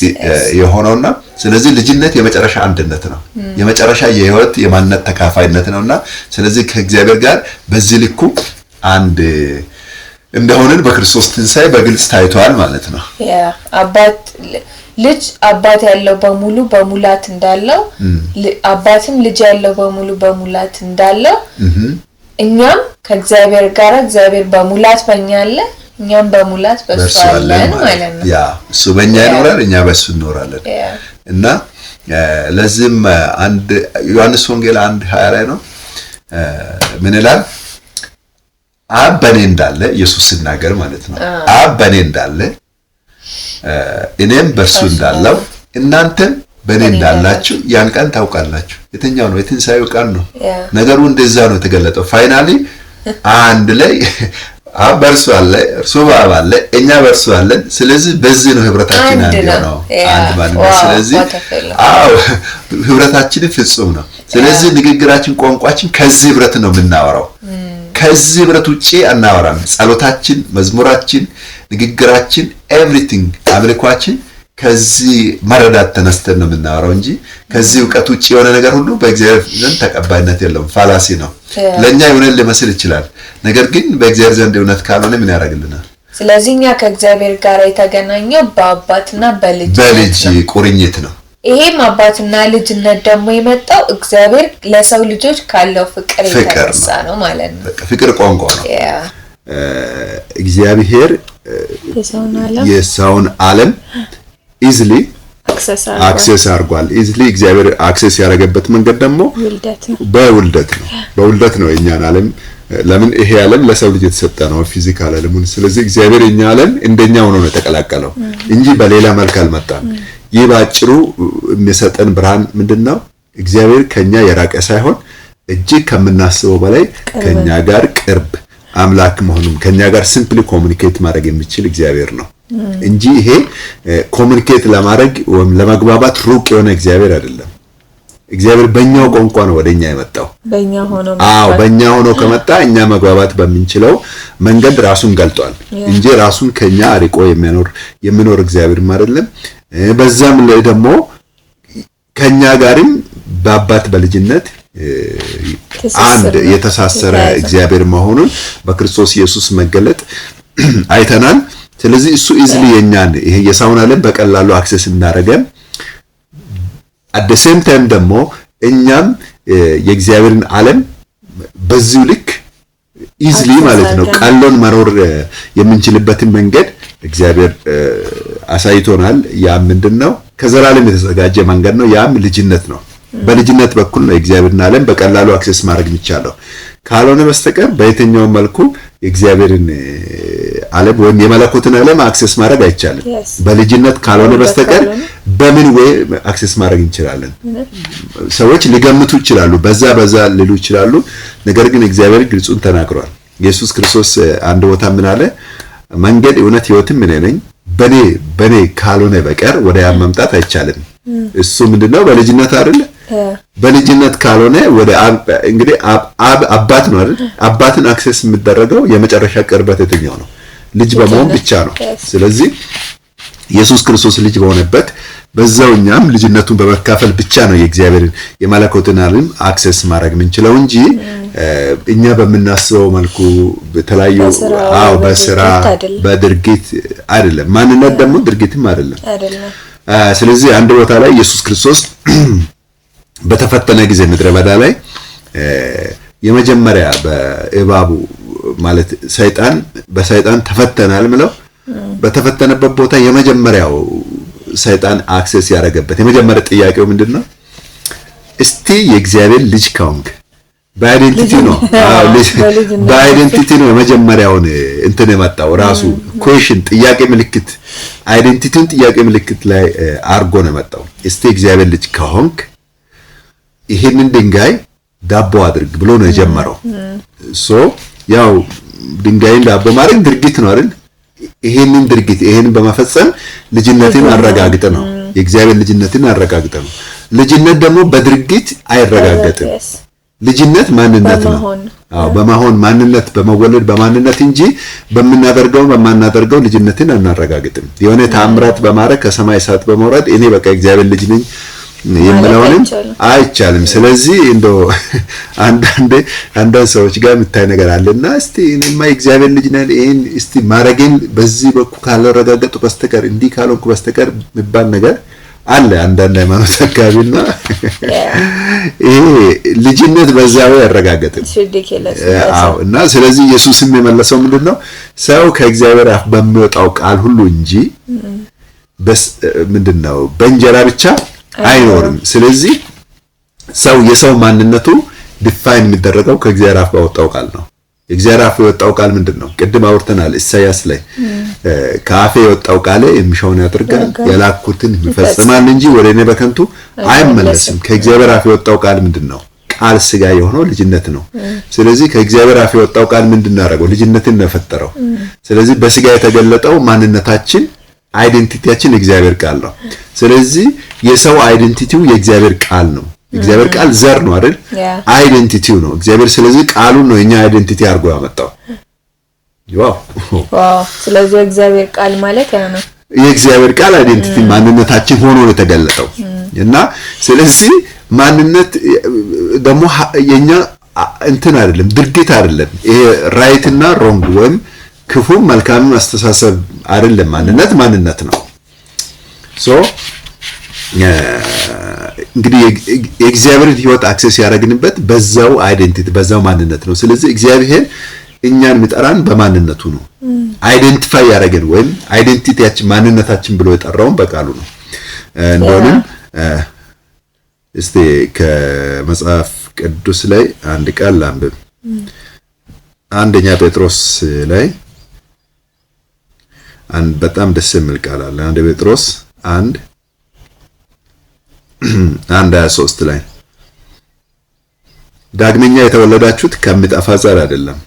የሆነውና ስለዚህ ልጅነት የመጨረሻ አንድነት ነው። የመጨረሻ የህይወት የማንነት ተካፋይነት ነውና ስለዚህ ከእግዚአብሔር ጋር በዚህ ልኩ አንድ እንደሆነን በክርስቶስ ትንሣኤ በግልጽ ታይቷል ማለት ነው። ልጅ አባት ያለው በሙሉ በሙላት እንዳለው አባትም ልጅ ያለው በሙሉ በሙላት እንዳለው እኛም ከእግዚአብሔር ጋር እግዚአብሔር በሙላት በእኛ አለ፣ እኛም በሙላት በሱ አለን ማለት ነው። እሱ በእኛ ይኖራል፣ እኛ በሱ እንኖራለን። እና ለዚህም አንድ ዮሐንስ ወንጌል 1:20 ላይ ነው ምን ይላል? አብ በኔ እንዳለ ኢየሱስ ሲናገር ማለት ነው። አብ በኔ እንዳለ እኔም በእርሱ እንዳለው እናንተም በኔ እንዳላችሁ ያን ቀን ታውቃላችሁ። የትኛው ነው? የትንሣኤው ቀን ነው። ነገሩ እንደዛ ነው የተገለጠው። ፋይናሊ አንድ ላይ በእርሱ አለ፣ እርሱ በአብ አለ፣ እኛ በእርሱ አለን። ስለዚህ በዚህ ነው ህብረታችን አንድ ነው፣ አንድ ማንነት። ስለዚህ ህብረታችን ፍጹም ነው። ስለዚህ ንግግራችን፣ ቋንቋችን ከዚህ ህብረት ነው የምናወራው። ከዚህ ህብረት ውጪ አናወራም። ጸሎታችን፣ መዝሙራችን፣ ንግግራችን፣ ኤቭሪቲንግ አምልኳችን ከዚህ መረዳት ተነስተን ነው የምናወራው እንጂ ከዚህ ዕውቀት ውጪ የሆነ ነገር ሁሉ በእግዚአብሔር ዘንድ ተቀባይነት የለውም። ፋላሲ ነው። ለኛ ይሆነን ሊመስል ይችላል፣ ነገር ግን በእግዚአብሔር ዘንድ እውነት ካልሆነ ምን ያደርግልናል? ስለዚህ እኛ ከእግዚአብሔር ጋር የተገናኘው በአባትና በልጅ ቁርኝት ነው። ይሄም አባትና ልጅነት ደግሞ የመጣው እግዚአብሔር ለሰው ልጆች ካለው ፍቅር የተነሳ ነው ማለት ነው። ፍቅር ቋንቋ ነው። እግዚአብሔር የሰውን ዓለም ኢዝሊ አክሰስ አድርጓል። ኢዝሊ እግዚአብሔር አክሰስ ያደረገበት መንገድ ደግሞ በውልደት ነው የኛን ዓለም። ለምን ይሄ ዓለም ለሰው ልጅ የተሰጠ ነው፣ ፊዚካል ዓለሙን። ስለዚህ እግዚአብሔር የኛ ዓለም እንደኛ ሆኖ ነው የተቀላቀለው እንጂ በሌላ መልክ አልመጣም። ይህ ባጭሩ የሚሰጠን ብርሃን ምንድነው? እግዚአብሔር ከኛ የራቀ ሳይሆን እጅግ ከምናስበው በላይ ከኛ ጋር ቅርብ አምላክ መሆኑን ከኛ ጋር ሲምፕሊ ኮሙኒኬት ማድረግ የሚችል እግዚአብሔር ነው እንጂ ይሄ ኮሙኒኬት ለማድረግ ወይም ለመግባባት ሩቅ የሆነ እግዚአብሔር አይደለም። እግዚአብሔር በእኛው ቋንቋ ነው ወደኛ የመጣው። በእኛ ሆኖ ከመጣ እኛ መግባባት በሚንችለው መንገድ ራሱን ገልጧል እንጂ ራሱን ከኛ አርቆ የሚኖር እግዚአብሔር አይደለም። በዛም ላይ ደግሞ ከኛ ጋርም በአባት በልጅነት አንድ የተሳሰረ እግዚአብሔር መሆኑን በክርስቶስ ኢየሱስ መገለጥ አይተናል። ስለዚህ እሱ ኢዝሊ የኛን ይሄ የሰውን ዓለም በቀላሉ አክሰስ እንዳደረገን at the same time ደግሞ እኛም የእግዚአብሔርን ዓለም በዚሁ ልክ ኢዝሊ ማለት ነው ቀሎን መኖር የምንችልበትን መንገድ እግዚአብሔር አሳይቶናል። ያ ምንድነው? ከዘላለም የተዘጋጀ መንገድ ነው። ያም ልጅነት ነው። በልጅነት በኩል ነው የእግዚአብሔርን ዓለም በቀላሉ አክሰስ ማድረግ የሚቻለው። ካልሆነ በስተቀር በየትኛው መልኩ የእግዚአብሔርን ዓለም ወይም የመለኮትን ዓለም አክሰስ ማድረግ አይቻልም። በልጅነት ካልሆነ በስተቀር በምን ወይ አክሰስ ማድረግ እንችላለን? ሰዎች ሊገምቱ ይችላሉ፣ በዛ ሊሉ ይችላሉ። ነገር ግን እግዚአብሔር ግልጹን ተናግሯል። ኢየሱስ ክርስቶስ አንድ ቦታ ምን አለ? መንገድ፣ እውነት፣ ሕይወትም እኔ ነኝ፣ በኔ ካልሆነ በቀር ወደ ያ መምጣት አይቻልም። እሱ ምንድነው? በልጅነት አይደል? በልጅነት ካልሆነ ወደ እንግዲህ አባት ነው አይደል? አባትን አክሰስ የሚደረገው የመጨረሻ ቅርበት የትኛው ነው? ልጅ በመሆን ብቻ ነው። ስለዚህ ኢየሱስ ክርስቶስ ልጅ በሆነበት በዛው እኛም ልጅነቱን በመካፈል ብቻ ነው የእግዚአብሔርን የመለኮትን ዓለም አክሰስ ማድረግ የምንችለው እንጂ እኛ በምናስበው መልኩ በተለያዩ በስራ በድርጊት አይደለም። ማንነት ደግሞ ድርጊትም አይደለም። ስለዚህ አንድ ቦታ ላይ ኢየሱስ ክርስቶስ በተፈተነ ጊዜ ምድረ በዳ ላይ የመጀመሪያ በእባቡ ማለት በሰይጣን ተፈተናል ምለው በተፈተነበት ቦታ የመጀመሪያው ሰይጣን አክሰስ ያደረገበት የመጀመሪያ ጥያቄው ምንድነው? እስቲ የእግዚአብሔር ልጅ ከሆንክ በአይደንቲቲ ነው። በአይደንቲቲ ነው የመጀመሪያውን እንትን የመጣው ራሱ ኩዌሽን ጥያቄ ምልክት አይደንቲቲውን ጥያቄ ምልክት ላይ አርጎ ነው የመጣው። እስቲ እግዚአብሔር ልጅ ከሆንክ ይሄንን ድንጋይ ዳቦ አድርግ ብሎ ነው የጀመረው። ያው ድንጋይን ዳቦ ማድረግ ድርጊት ነው አይደል? ይሄንን ድርጊት ይሄንን በመፈጸም ልጅነትን አረጋግጠ ነው የእግዚአብሔር ልጅነትን አረጋግጠ ነው። ልጅነት ደግሞ በድርጊት አይረጋገጥም። ልጅነት ማንነት ነው። በመሆን ማንነት በመወለድ በማንነት እንጂ በመናደርገው በማናደርገው ልጅነትን አናረጋግጥም። የሆነ ተአምራት በማድረግ ከሰማይ እሳት በመውረድ እኔ በቃ እግዚአብሔር ልጅ ነኝ የምለውንም አይቻልም። ስለዚህ እንደው አንዳንድ ሰዎች ጋር የምታይ ነገር አለና እስቲ እኔማ የእግዚአብሔር ልጅ ነኝ ይሄን እስቲ ማረጋን በዚህ በኩል ካላረጋገጡ በስተቀር እንዲህ ካልሆንኩ በስተቀር የሚባል ነገር አለ አንዳንድ ሃይማኖት አካባቢና ይሄ ልጅነት በዛው ያረጋገጥም። እና ስለዚህ ኢየሱስም የመለሰው ምንድነው? ሰው ከእግዚአብሔር አፍ በሚወጣው ቃል ሁሉ እንጂ ምንድነው በእንጀራ ብቻ አይኖርም። ስለዚህ ሰው የሰው ማንነቱ ዲፋይን የሚደረገው ከእግዚአብሔር አፍ ባወጣው ቃል ነው። የእግዚአብሔር አፍ የወጣው ቃል ምንድነው? ቅድም አውርተናል። ኢሳይያስ ላይ ከአፌ የወጣው ቃል የሚሻውን ያደርጋል የላኩትን ይፈጽማል እንጂ ወደ እኔ በከንቱ አይመለስም። ከእግዚአብሔር አፍ የወጣው ቃል ምንድነው? ቃል ስጋ የሆነው ልጅነት ነው። ስለዚህ ከእግዚአብሔር አፍ የወጣው ቃል ምንድነው ያደረገው? ልጅነትን ነው የፈጠረው። ስለዚህ በስጋ የተገለጠው ማንነታችን አይደንቲቲያችን የእግዚአብሔር ቃል ነው። ስለዚህ የሰው አይደንቲቲው የእግዚአብሔር ቃል ነው። እግዚአብሔር ቃል ዘር ነው አይደል? አይደንቲቲው ነው እግዚአብሔር። ስለዚህ ቃሉን ነው የኛ አይደንቲቲ አድርጎ ያመጣው። ዋው! ስለዚህ እግዚአብሔር ቃል ማለት ያ ነው። የእግዚአብሔር ቃል አይደንቲቲ ማንነታችን ሆኖ ነው የተገለጠው እና ስለዚህ ማንነት ደግሞ የኛ እንትን አይደለም፣ ድርጊት አይደለም። ይሄ ራይት እና ሮንግ ወይም ክፉ መልካም አስተሳሰብ አይደለም። ማንነት ነው። እንግዲህ የእግዚአብሔርን ህይወት አክሰስ ያደረግንበት በዛው አይደንቲቲ በዛው ማንነት ነው። ስለዚህ እግዚአብሔር እኛን የሚጠራን በማንነቱ ነው። አይደንቲፋይ ያደረገን ወይም አይደንቲቲያችን ማንነታችን ብሎ የጠራውን በቃሉ ነው። እንደሆነም እስቲ ከመጽሐፍ ቅዱስ ላይ አንድ ቃል ላንብብ። አንደኛ ጴጥሮስ ላይ አንድ በጣም ደስ የሚል ቃል አለ። አንድ ጴጥሮስ 1:23 ላይ ዳግመኛ የተወለዳችሁት ከሚጠፋ ዘር አይደለም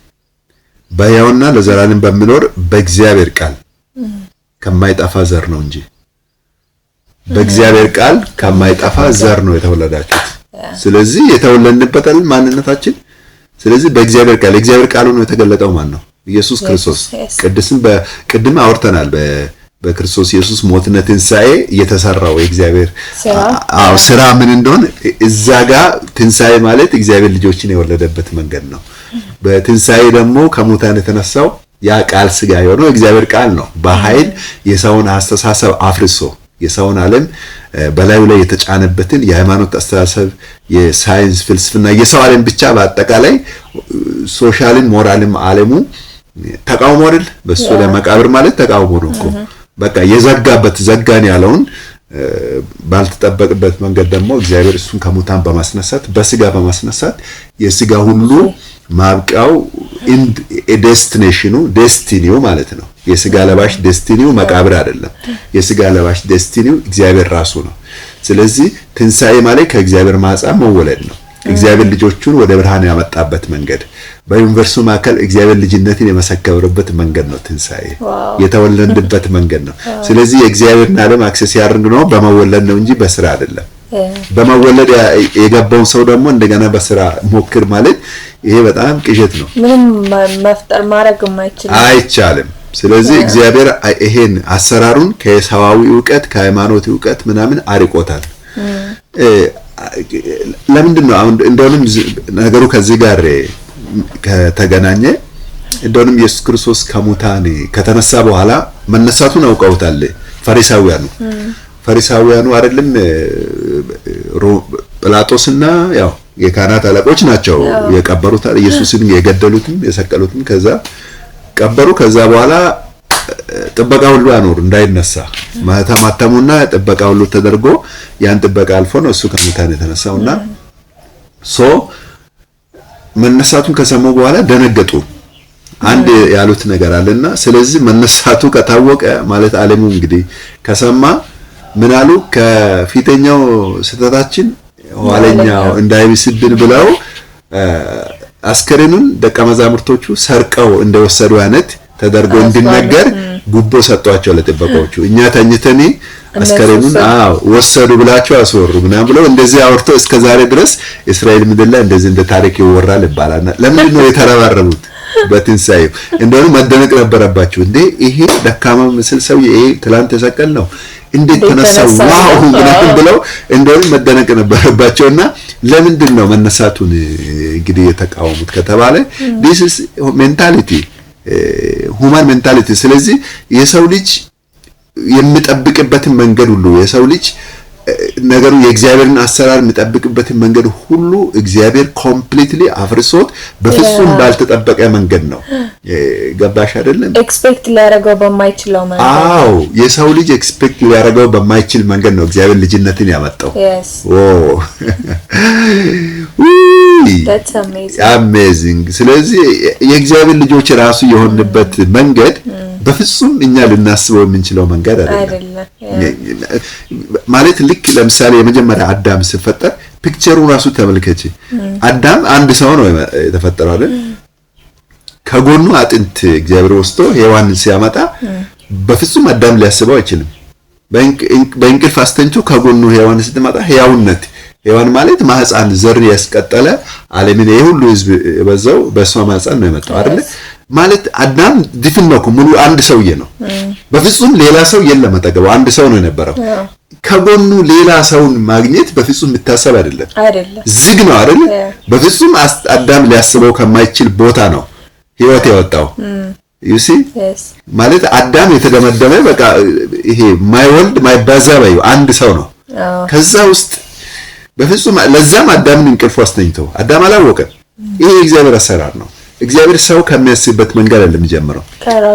በሕያውና ለዘላለም በሚኖር በእግዚአብሔር ቃል ከማይጠፋ ዘር ነው እንጂ በእግዚአብሔር ቃል ከማይጠፋ ዘር ነው የተወለዳችሁት። ስለዚህ የተወለድንበት ማንነታችን ስለዚህ በእግዚአብሔር ቃል የእግዚአብሔር ቃሉ ነው የተገለጠው። ማን ነው? ኢየሱስ ክርስቶስ። ቅድም አውርተናል። በክርስቶስ ኢየሱስ ሞትና ትንሣኤ የተሰራው የእግዚአብሔር ስራ ምን እንደሆነ እዛ ጋር ትንሣኤ ማለት እግዚአብሔር ልጆችን የወለደበት መንገድ ነው። በትንሣኤ ደግሞ ከሙታን የተነሳው ያ ቃል ስጋ የሆነው እግዚአብሔር ቃል ነው። በኃይል የሰውን አስተሳሰብ አፍርሶ የሰውን ዓለም በላዩ ላይ የተጫነበትን የሃይማኖት አስተሳሰብ፣ የሳይንስ ፍልስፍና፣ የሰው ዓለም ብቻ በአጠቃላይ ሶሻልን ሞራልን ዓለሙ ተቃውሞ አይደል? በሱ ላይ መቃብር ማለት ተቃውሞ ነው እኮ በቃ የዘጋበት ዘጋን ያለውን ባልተጠበቅበት መንገድ ደግሞ እግዚአብሔር እሱን ከሙታን በማስነሳት በስጋ በማስነሳት የስጋ ሁሉ ማብቂያው ኢንድ ዴስቲኔሽኑ ዴስቲኒው ማለት ነው። የስጋ ለባሽ ዴስቲኒው መቃብር አይደለም። የስጋ ለባሽ ዴስቲኒው እግዚአብሔር ራሱ ነው። ስለዚህ ትንሣኤ ማለት ከእግዚአብሔር ማህፀን መወለድ ነው። እግዚአብሔር ልጆቹን ወደ ብርሃን ያመጣበት መንገድ፣ በዩኒቨርሱ ማዕከል እግዚአብሔር ልጅነትን የመሰከረበት መንገድ ነው። ትንሣኤ የተወለድንበት መንገድ ነው። ስለዚህ የእግዚአብሔርን ዓለም አክሰስ ያደርግነው በመወለድ ነው እንጂ በስራ አይደለም። በመወለድ የገባውን ሰው ደግሞ እንደገና በስራ ሞክር ማለት ይሄ በጣም ቅዠት ነው። ምንም መፍጠር ማድረግ አይቻልም። ስለዚህ እግዚአብሔር ይሄን አሰራሩን ከሰዋዊ ዕውቀት ከሃይማኖት ዕውቀት ምናምን አርቆታል። ለምንድን ነው አሁን እንደውም ነገሩ ከዚህ ጋር ከተገናኘ እንደውም ኢየሱስ ክርስቶስ ከሙታን ከተነሳ በኋላ መነሳቱን አውቀውታል ፈሪሳውያኑ አይደለም ጲላጦስና ያው የካህናት አለቆች ናቸው የቀበሩት ኢየሱስን የገደሉትም የሰቀሉትም ከዛ ቀበሩ። ከዛ በኋላ ጥበቃ ሁሉ አኖሩ እንዳይነሳ ማተሙና ጥበቃ ሁሉ ተደርጎ ያን ጥበቃ አልፎ ነው እሱ ከሙታን የተነሳውና መነሳቱን ከሰሙ በኋላ ደነገጡ። አንድ ያሉት ነገር አለና ስለዚህ መነሳቱ ከታወቀ ማለት ዓለሙ እንግዲህ ከሰማ ምን አሉ? ከፊተኛው ስተታችን ኋለኛው እንዳይብስብን ብለው አስከሬኑን ደቀ መዛሙርቶቹ ሰርቀው እንደወሰዱ አይነት ተደርጎ እንዲነገር ጉቦ ሰጧቸው ለጥበቃዎቹ። እኛ ተኝተን አስከሬኑን ወሰዱ ብላቸው አስወሩ ምናምን ብለው እንደዚህ አወርቶ እስከ ዛሬ ድረስ እስራኤል ምድር ላይ እንደዚህ እንደ ታሪክ ይወራል ይባላል። ለምን ነው የተረባረቡት? በትንሣኤው እንደሆነ መደነቅ ነበረባቸው። እንዴ ይሄ ደካማ ምስል ሰው ይሄ ትላንት ተሰቀል ነው እንዴት ተነሳው ዋው ምናምን ብለው እንደሆነ መደነቅ ነበረባቸውና ለምንድን ነው መነሳቱን እንግዲህ የተቃወሙት ከተባለ this is mentality human mentality። ስለዚህ የሰው ልጅ የሚጠብቅበትን መንገድ ሁሉ የሰው ልጅ ነገሩ የእግዚአብሔርን አሰራር የሚጠብቅበትን መንገድ ሁሉ እግዚአብሔር ኮምፕሊትሊ አፍርሶት በፍጹም ባልተጠበቀ መንገድ ነው። ገባሽ አይደለም? ኤክስፔክት ሊያደርገው በማይችለው መንገድ የሰው ልጅ ኤክስፔክት ሊያደርገው በማይችል መንገድ ነው እግዚአብሔር ልጅነትን ያመጣው። that's amazing። ስለዚህ የእግዚአብሔር ልጆች ራሱ የሆንበት መንገድ በፍጹም እኛ ልናስበው የምንችለው መንገድ አይደለም። ማለት ልክ ለምሳሌ የመጀመሪያ አዳም ሲፈጠር ፒክቸሩ ራሱ ተመልከቺ። አዳም አንድ ሰው ነው የተፈጠረው አይደል? ከጎኑ አጥንት እግዚአብሔር ወስዶ ሔዋንን ሲያመጣ በፍጹም አዳም ሊያስበው አይችልም። በእንቅልፍ አስተኝቶ ከጎኑ ሔዋን ስትመጣ ሕያውነት ሔዋን ማለት ማህፀን ዘር ያስቀጠለ ዓለምን የሁሉ ህዝብ በዛው በሷ ማህፀን ነው የመጣው አይደል? ማለት አዳም ድፍን ነው ሙሉ አንድ ሰውዬ ነው። በፍጹም ሌላ ሰው የለም አጠገቡ አንድ ሰው ነው የነበረው። ከጎኑ ሌላ ሰውን ማግኘት በፍጹም የሚታሰብ አይደለም። ዝግ ነው አይደል? በፍጹም አዳም ሊያስበው ከማይችል ቦታ ነው ህይወት የወጣው። you see ማለት አዳም የተደመደመ በቃ ይሄ ማይወልድ ማይባዛ ባዩ አንድ ሰው ነው። ከዛ ውስጥ በፍጹም ለዛም አዳምን እንቅልፍ አስተኝተው አዳም አላወቀም። ይሄ እግዚአብሔር አሰራር ነው። እግዚአብሔር ሰው ከሚያስብበት መንገድ አይደለም የሚጀምረው።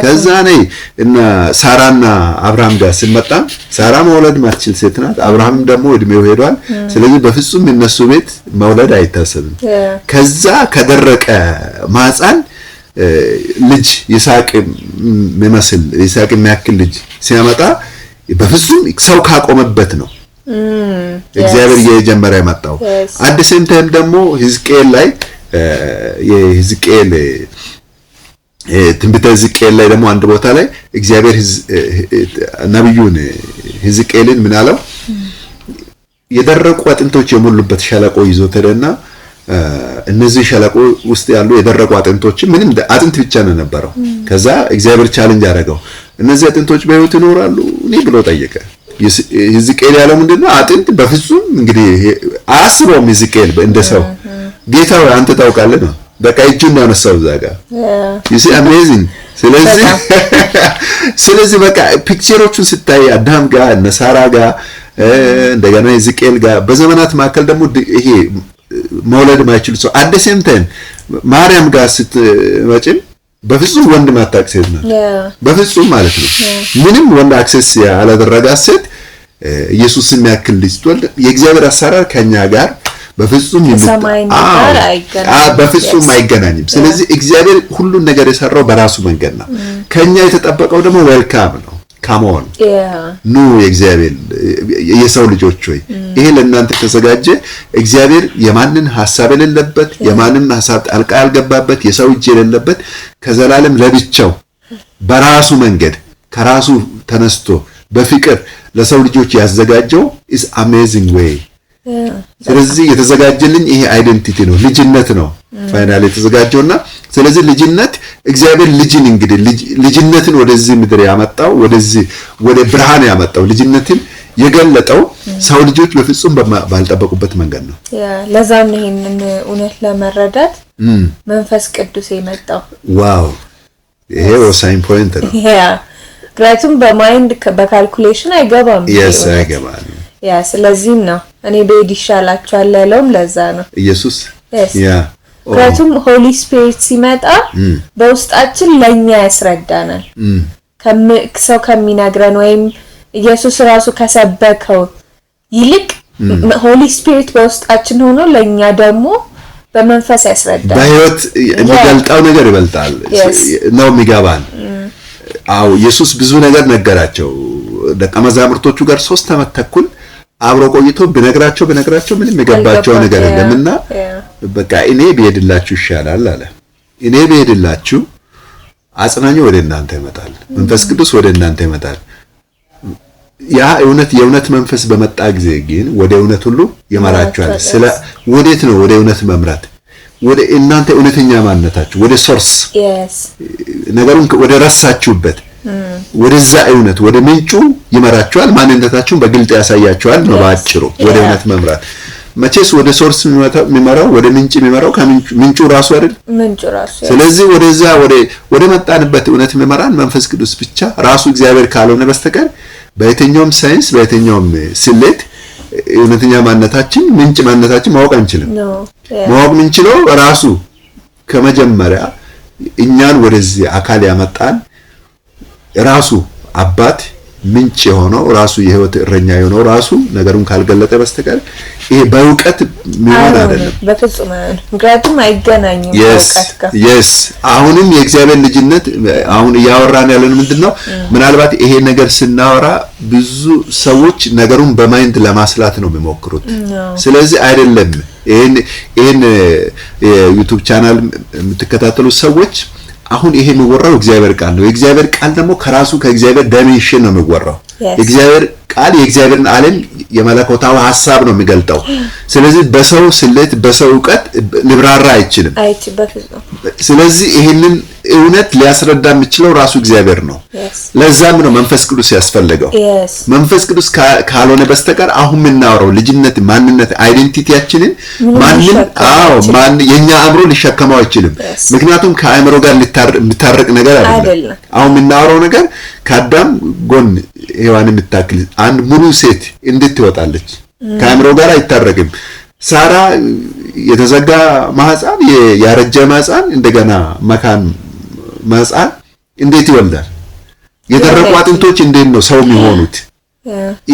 ከዛ ነይ እና ሳራና አብርሃም ጋር ሲመጣ ሳራ መውለድ ማትችል ሴት ናት። አብርሃምም ደግሞ እድሜው ሄዷል። ስለዚህ በፍጹም እነሱ ቤት መውለድ አይታሰብም። ከዛ ከደረቀ ማህፀን ልጅ ይስሐቅ የሚመስል ይስሐቅ የሚያክል ልጅ ሲያመጣ በፍጹም ሰው ካቆመበት ነው እግዚአብሔር እየጀመረ የመጣው። አዲስ እንተም ደግሞ ሕዝቅኤል ላይ የሕዝቅኤል ትንቢተ ሕዝቅኤል ላይ ደግሞ አንድ ቦታ ላይ እግዚአብሔር ነብዩን ሕዝቅኤልን ምን አለው? የደረቁ አጥንቶች የሞሉበት ሸለቆ ይዞ ተደና እነዚህ ሸለቆ ውስጥ ያሉ የደረቁ አጥንቶች ምንም አጥንት ብቻ ነው ነበረው። ከዛ እግዚአብሔር ቻሌንጅ አደረገው። እነዚህ አጥንቶች በህይወት ይኖራሉ እኔ ብሎ ጠየቀ። ሕዝቅኤል ያለው ምንድነው? አጥንት በፍጹም እንግዲህ አስሮም ሕዝቅኤል እንደሰው ጌታው አንተ ታውቃለህ ነው። በቃ እጁን ያነሳው ዛጋ you see amazing። ስለዚህ በቃ ፒክቸሮቹን ስታይ አዳም ጋር እነ ሳራ ጋር እንደገና ሕዝቅኤል ጋር በዘመናት መካከል ደግሞ ይሄ መውለድ ማይችል ሰው at the same time ማርያም ጋር ስትመጪም በፍጹም ወንድ ማታቅ ሴት ናት። በፍጹም ማለት ነው ምንም ወንድ አክሰስ ያላደረጋት ሴት ኢየሱስን የሚያክል ልጅ ትወልድ። የእግዚአብሔር አሰራር ከኛ ጋር በፍጹም በፍጹም አይገናኝም። ስለዚህ እግዚአብሔር ሁሉን ነገር የሰራው በራሱ መንገድ ነው። ከኛ የተጠበቀው ደግሞ ዌልካም ነው። ካሞን ኑ የእግዚአብሔር የሰው ልጆች ሆይ ይሄ ለእናንተ ተዘጋጀ። እግዚአብሔር የማንን ሐሳብ የሌለበት የማንን ሐሳብ ጣልቃ ያልገባበት የሰው እጅ የሌለበት ከዘላለም ለብቻው በራሱ መንገድ ከራሱ ተነስቶ በፍቅር ለሰው ልጆች ያዘጋጀው is amazing way። ስለዚህ የተዘጋጀልኝ ይሄ አይደንቲቲ ነው፣ ልጅነት ነው ፋይናሊ የተዘጋጀውና ስለዚህ ልጅነት እግዚአብሔር ልጅን እንግዲህ ልጅነትን ወደዚህ ምድር ያመጣው ወደ ብርሃን ያመጣው ልጅነትን የገለጠው ሰው ልጆች በፍጹም ባልጠበቁበት መንገድ ነው። ለዛም ነው ይሄንን እውነት ለመረዳት መንፈስ ቅዱስ የመጣው። ዋው ይሄ ወሳኝ ፖይንት ነው። ምክንያቱም በማይንድ በካልኩሌሽን አይገባም። አይገባም። ስለዚህም ነው እኔ በሄድ ይሻላችኋል ያለውም ለዛ ነው ኢየሱስ። ምክንያቱም ሆሊ ስፒሪት ሲመጣ በውስጣችን ለኛ ያስረዳናል። ሰው ከሚነግረን ወይም ኢየሱስ ራሱ ከሰበከው ይልቅ ሆሊ ስፒሪት በውስጣችን ሆኖ ለኛ ደግሞ በመንፈስ ያስረዳናል። በህይወት የሚገልጣው ነገር ይበልጣል ነው የሚገባን። አው ኢየሱስ ብዙ ነገር ነገራቸው። ደቀ መዛሙርቶቹ ጋር 3 ዓመት ተኩል አብሮ ቆይቶ በነግራቸው ምንም የገባቸው ነገር የለምና በቃ እኔ ብሄድላችሁ ይሻላል አለ። እኔ ብሄድላችሁ አጽናኙ ወደ እናንተ ይመጣል፣ መንፈስ ቅዱስ ወደ እናንተ ይመጣል። ያ የእውነት መንፈስ በመጣ ጊዜ ግን ወደ እውነት ሁሉ ይመራችኋል። ስለ ወዴት ነው ወደ እውነት መምራት? ወደ እናንተ እውነተኛ ማንነታችሁ ወደ ሶርስ ነገሩን ወደ ረሳችሁበት ወደዛ እውነት ወደ ምንጩ ይመራችኋል። ማንነታችሁን በግልጥ ያሳያችኋል ነው ባጭሩ ወደ እውነት መምራት። መቼስ ወደ ሶርስ የሚመራው ወደ ምንጭ የሚመራው ከምንጩ ራሱ አይደል? ምንጩ ራሱ። ስለዚህ ወደዛ ወደ መጣንበት እውነት የሚመራን መንፈስ ቅዱስ ብቻ ራሱ እግዚአብሔር ካልሆነ በስተቀር በየትኛውም ሳይንስ በየትኛውም ስሌት እውነተኛ ማንነታችን ምንጭ ማንነታችን ማወቅ አንችልም። ማወቅ ምንችለው ራሱ ከመጀመሪያ እኛን ወደዚህ አካል ያመጣን ራሱ አባት ምንጭ የሆነው ራሱ የህይወት እረኛ የሆነው ራሱ ነገሩን ካልገለጠ በስተቀር ይሄ በእውቀት የሚሆን አይደለም በፍጹም ምክንያቱም አይገናኝም በእውቀት ጋር አሁንም የእግዚአብሔር ልጅነት አሁን ያወራን ያለን ምንድነው ምናልባት ይሄ ነገር ስናወራ ብዙ ሰዎች ነገሩን በማይንድ ለማስላት ነው የሚሞክሩት ስለዚህ አይደለም ይሄን የዩቲዩብ ቻናል የምትከታተሉ ሰዎች አሁን ይሄ የሚወራው እግዚአብሔር ቃል ነው የእግዚአብሔር ቃል ደግሞ ከራሱ ከእግዚአብሔር ዳይሜንሽን ነው የሚወራው የእግዚአብሔር ቃል የእግዚአብሔርን ዓለም የመለኮታዊ ሐሳብ ነው የሚገልጠው ስለዚህ በሰው ስሌት በሰው ዕውቀት ልብራራ አይችልም ስለዚህ ይሄንን እውነት ሊያስረዳ የሚችለው ራሱ እግዚአብሔር ነው ለዛም ነው መንፈስ ቅዱስ ያስፈልገው መንፈስ ቅዱስ ካልሆነ በስተቀር አሁን የምናወራው ልጅነት ማንነት አይዴንቲቲያችንን ማን የኛ አእምሮ ሊሸከመው አይችልም ምክንያቱም ከአእምሮ ጋር ሊታረቅ ነገር አይደለም አሁን የምናወራው ነገር ከአዳም ጎን ሔዋን የምታክል አንድ ሙሉ ሴት እንዴት ትወጣለች ከአእምሮ ጋር አይታረቅም ሳራ የተዘጋ ማህፀን ያረጀ ማህፀን እንደገና መካን ማህፀን እንዴት ይወልዳል የተረቁ አጥንቶች እንዴት ነው ሰው የሚሆኑት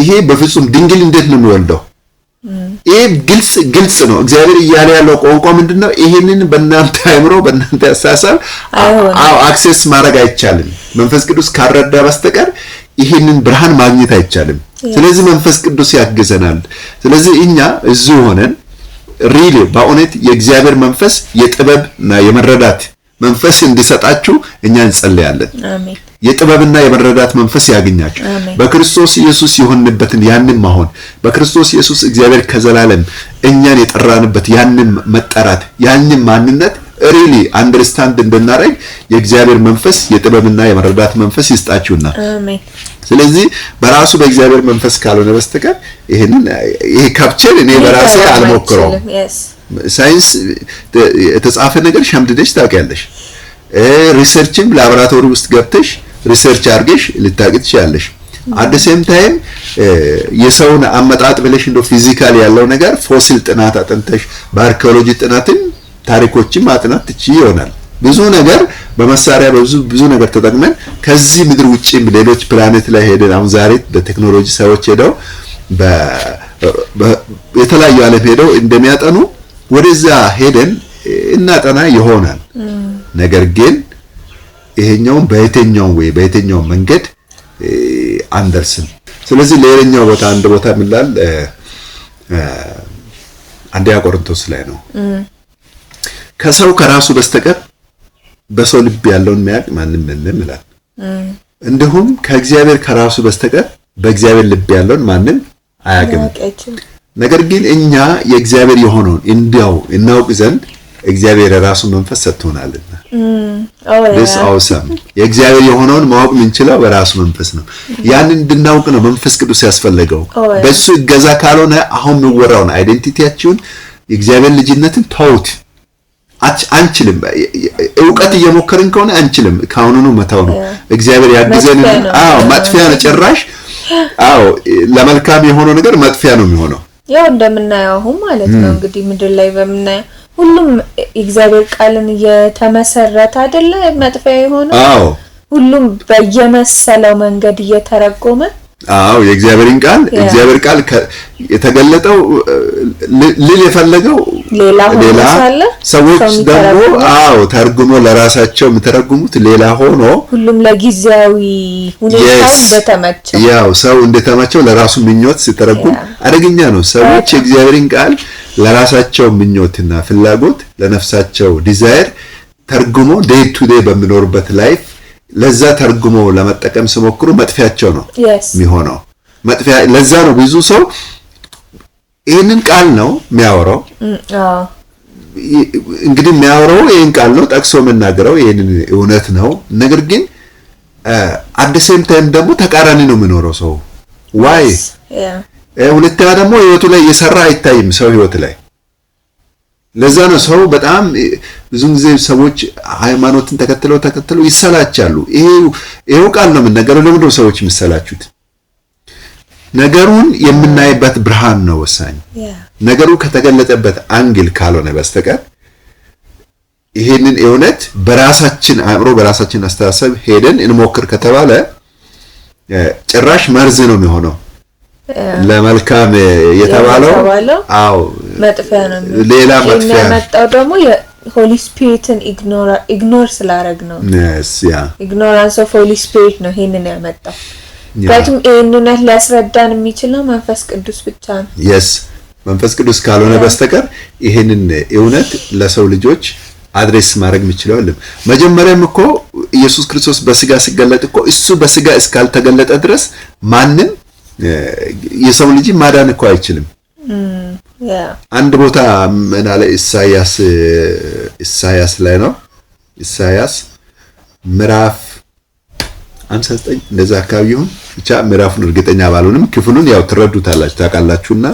ይሄ በፍጹም ድንግል እንዴት ነው የሚወልደው ይሄ ግልጽ ነው እግዚአብሔር እያለ ያለው ቋንቋ ምንድነው ይሄንን በእናንተ አእምሮ በእናንተ አስተሳሰብ አክሰስ ማድረግ አይቻልም መንፈስ ቅዱስ ካረዳ በስተቀር ይሄንን ብርሃን ማግኘት አይቻልም ስለዚህ መንፈስ ቅዱስ ያግዘናል ስለዚህ እኛ እዚሁ ሆነን ሪሊ በእውነት የእግዚአብሔር መንፈስ የጥበብና የመረዳት መንፈስ እንዲሰጣችሁ እኛ እንጸልያለን አሜን የጥበብና የመረዳት መንፈስ ያገኛችሁ በክርስቶስ ኢየሱስ የሆንንበትን ያንን ማሆን በክርስቶስ ኢየሱስ እግዚአብሔር ከዘላለም እኛን የጠራንበት ያንን መጠራት ያንን ማንነት ሪሊ አንደርስታንድ እንድናረግ የእግዚአብሔር መንፈስ የጥበብና የመረዳት መንፈስ ይስጣችሁና አሜን ስለዚህ በራሱ በእግዚአብሔር መንፈስ ካልሆነ በስተቀር ይሄ ካፕቸር እኔ በራሴ አልሞክረው ሳይንስ የተጻፈ ነገር ሸምድደሽ ታውቂያለሽ ሪሰርችም ላቦራቶሪ ውስጥ ገብተሽ ሪሰርች አድርገሽ ልታውቂ ትችያለሽ at the same time የሰውን አመጣጥ ብለሽ እንደ ፊዚካል ያለው ነገር ፎሲል ጥናት አጥንተሽ በአርኪኦሎጂ ጥናትን ታሪኮችን ማጥናት ትችይ ይሆናል ብዙ ነገር በመሳሪያ ብዙ ነገር ተጠቅመን ከዚህ ምድር ውጪ ሌሎች ፕላኔት ላይ ሄደን አሁን ዛሬ በቴክኖሎጂ ሰዎች ሄደው የተለያዩ ዓለም ሄደው እንደሚያጠኑ ወደዛ ሄደን እናጠና ይሆናል ነገር ግን ይሄኛው በየትኛው መንገድ አንደርስን ስለዚህ ለሌላኛው ቦታ አንድ ቦታ ምንላል አንደኛ ቆሮንቶስ ላይ ነው ከሰው ከራሱ በስተቀር በሰው ልብ ያለውን የሚያውቅ ማንም የለም ይላል እንደሁም ከእግዚአብሔር ከራሱ በስተቀር በእግዚአብሔር ልብ ያለውን ማንም አያውቅም ነገር ግን እኛ የእግዚአብሔር የሆነውን እንዲያው እናውቅ ዘንድ እግዚአብሔር ራሱ መንፈስ ሰጥቶናልና this awesome የእግዚአብሔር የሆነውን ማወቅ ምንችለው በራሱ መንፈስ ነው ያን እንድናውቅ ነው መንፈስ ቅዱስ ያስፈልገው በሱ እገዛ ካልሆነ አሁን የሚወራውን አይዴንቲቲያችሁን የእግዚአብሔር ልጅነትን ተውት አንችልም ዕውቀት እየሞከርን ከሆነ አንችልም ካሁኑኑ መታው ነው እግዚአብሔር ያግዘን ማጥፊያ ነው ጭራሽ ለመልካም የሆነው ነገር ማጥፊያ ነው የሚሆነው ያው እንደምናየው ማለት ነው እንግዲህ ምድር ላይ በመናየው ሁሉም እግዚአብሔር ቃልን እየተመሰረተ አይደለ መጥፊያ የሆነው ሁሉም በየመሰለው መንገድ እየተረጎመ የእግዚአብሔርን ቃል የተገለጠው ልል የፈለገው ሌላ ሰዎች ደግሞ ተርጉሞ ለራሳቸው የሚተረጉሙት ሌላ ሆኖ ሁሉም ለጊዜያዊ ሁኔታው እንደተመቸው ያው ሰው እንደተመቸው ለራሱ ምኞት ሲተረጉም አደገኛ ነው ሰዎች የእግዚአብሔርን ቃል ለራሳቸው ምኞትና ፍላጎት ለነፍሳቸው ዲዛይር ተርጉሞ ዴይ ቱ ዴይ በሚኖርበት ላይፍ ለዛ ተርጉሞ ለመጠቀም ሲሞክሩ መጥፊያቸው ነው የሚሆነው መጥፊያ ለዛ ነው ብዙ ሰው ይሄንን ቃል ነው የሚያወራው እንግዲህ የሚያወራው ይሄን ቃል ነው ጠቅሶ መናገረው ይሄንን እውነት ነው ነገር ግን at the same time ደግሞ ተቃራኒ ነው የሚኖረው ሰው why ሁለተኛ ደግሞ ህይወቱ ላይ እየሰራ አይታይም ሰው ህይወት ላይ ለዛ ነው ሰው በጣም ብዙ ጊዜ ሰዎች ሃይማኖትን ተከትለው ይሰላቻሉ ይሄው ቃል ነው የምንነገረው ለምንድነው ሰዎች የሚሰላቹት ነገሩን የምናይበት ብርሃን ነው ወሳኝ ነገሩ ከተገለጠበት አንግል ካልሆነ በስተቀር ይሄንን እውነት በራሳችን አእምሮ በራሳችን አስተሳሰብ ሄደን እንሞክር ከተባለ ጭራሽ መርዝ ነው የሚሆነው። ለመልካም የተባለው አዎ መጥፊያ ነው። ሌላ መጥፊያ የሚያመጣው ደግሞ የሆሊ ስፒሪትን ኢግኖር ስላደረግ ነው። ኢግኖራንስ ኦፍ ሆሊ ስፒሪት ነው ይሄንን ያመጣው። ምክንያቱም ይሄንን ሊያስረዳን የሚችለው መንፈስ ቅዱስ ብቻ ነው። መንፈስ ቅዱስ ካልሆነ በስተቀር ይሄንን እውነት ለሰው ልጆች አድሬስ ማድረግ የሚችለው አይደለም። መጀመሪያም እኮ ኢየሱስ ክርስቶስ በስጋ ሲገለጥ እኮ እሱ በስጋ እስካልተገለጠ ድረስ ማንም የሰው ልጅ ማዳን እኮ አይችልም። አንድ ቦታ ምን አለ ኢሳያስ ላይ ነው። ኢሳያስ ምዕራፍ 59 እንደዛ አካባቢ ይሁን ብቻ ምዕራፉን እርግጠኛ ባልሆንም ክፍሉን ያው ትረዱታላችሁ ታውቃላችሁና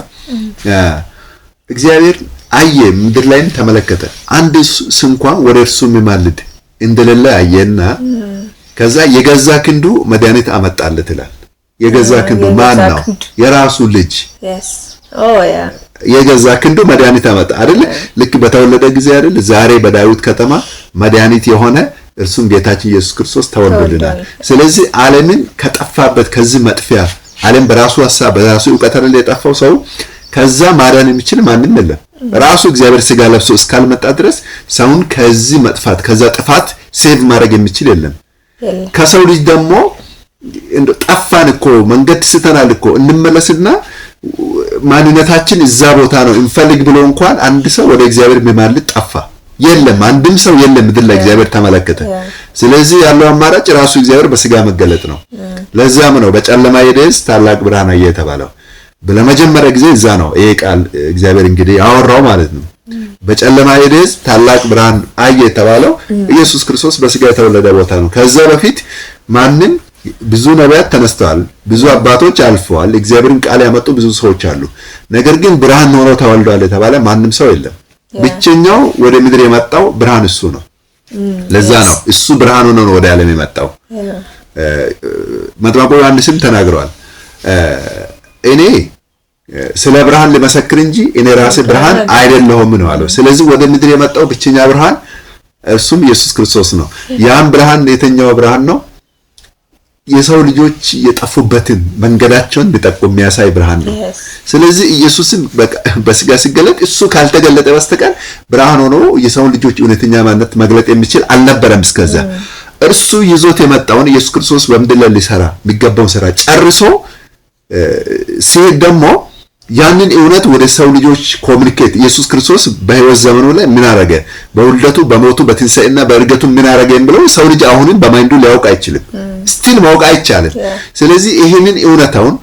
እግዚአብሔር አየ ምድር ላይም ተመለከተ አንድ እንኳን ወደ እርሱ የሚማልድ እንደሌለ አየና ከዛ የገዛ ክንዱ መድኃኒት አመጣለት ይላል። የገዛ ክንዱ ማን ነው? የራሱ ልጅ የገዛ ክንዱ መድኃኒት አመጣ አይደል? ልክ በተወለደ ጊዜ አይደል? ዛሬ በዳዊት ከተማ መድኃኒት የሆነ እርሱም ጌታችን ኢየሱስ ክርስቶስ ተወልዶልናል። ስለዚህ ዓለምን ከጠፋበት ከዚህ መጥፊያ ዓለም በራሱ ሐሳብ በራሱ ዕውቀት አይደል የጠፋው ሰው ከዛ ማዳን የሚችል ማንም የለም። ራሱ እግዚአብሔር ስጋ ለብሶ እስካልመጣ ድረስ ሰውን ከዚህ መጥፋት ከዛ ጥፋት ሴቭ ማድረግ የሚችል የለም። ከሰው ልጅ ደግሞ ጠፋን እኮ መንገድ ስተናል እኮ እንመለስና ማንነታችን እዛ ቦታ ነው እንፈልግ ብሎ እንኳን አንድ ሰው ወደ እግዚአብሔር የሚማልድ ጠፋ። የለም አንድም ሰው የለም ምድር ላይ እግዚአብሔር ተመለከተ። ስለዚህ ያለው አማራጭ ራሱ እግዚአብሔር በስጋ መገለጥ ነው። ለዛም ነው በጨለማ የደስ ታላቅ ብርሃን አየ የተባለው። ለመጀመሪያ ጊዜ እዛ ነው ይሄ ቃል እግዚአብሔር እንግዲህ ያወራው ማለት ነው። በጨለማ የደስ ታላቅ ብርሃን አየ የተባለው ኢየሱስ ክርስቶስ በስጋ የተወለደ ቦታ ነው። ከዛ በፊት ማንም ብዙ ነቢያት ተነስተዋል፣ ብዙ አባቶች አልፈዋል፣ እግዚአብሔርን ቃል ያመጡ ብዙ ሰዎች አሉ። ነገር ግን ብርሃን ሆኖ ተወልዷል የተባለ ማንም ሰው የለም። ብቸኛው ወደ ምድር የመጣው ብርሃን እሱ ነው። ለዛ ነው እሱ ብርሃን ሆኖ ነው ወደ ዓለም የመጣው። መጥምቁ ዮሐንስም ተናግሯል። እኔ ስለ ብርሃን ልመሰክር እንጂ እኔ ራሴ ብርሃን አይደለሁም ነው አለው። ስለዚህ ወደ ምድር የመጣው ብቸኛ ብርሃን እርሱም ኢየሱስ ክርስቶስ ነው። ያን ብርሃን የተኛው ብርሃን ነው የሰው ልጆች የጠፉበትን መንገዳቸውን ቢጠቁም የሚያሳይ ብርሃን ነው። ስለዚህ ኢየሱስም በስጋ ሲገለጥ እሱ ካልተገለጠ በስተቀር ብርሃን ሆኖ የሰው ልጆች እውነተኛ ማንነት መግለጥ የሚችል አልነበረም እስከዛ። እርሱ ይዞት የመጣውን ኢየሱስ ክርስቶስ በምድር ላይ ሊሰራ የሚገባውን ስራ ጨርሶ ሲሄድ ደግሞ ያንን እውነት ወደ ሰው ልጆች ኮሙኒኬት ኢየሱስ ክርስቶስ በሕይወት ዘመኑ ላይ ምን አረገ፣ በውልደቱ በሞቱ በትንሣኤና በእርገቱ ምን አረገ ብለው ሰው ልጅ አሁንም በማይንዱ ሊያውቅ አይችልም። ስቲል ማወቅ አይቻልም። ስለዚህ ይሄንን እውነታውን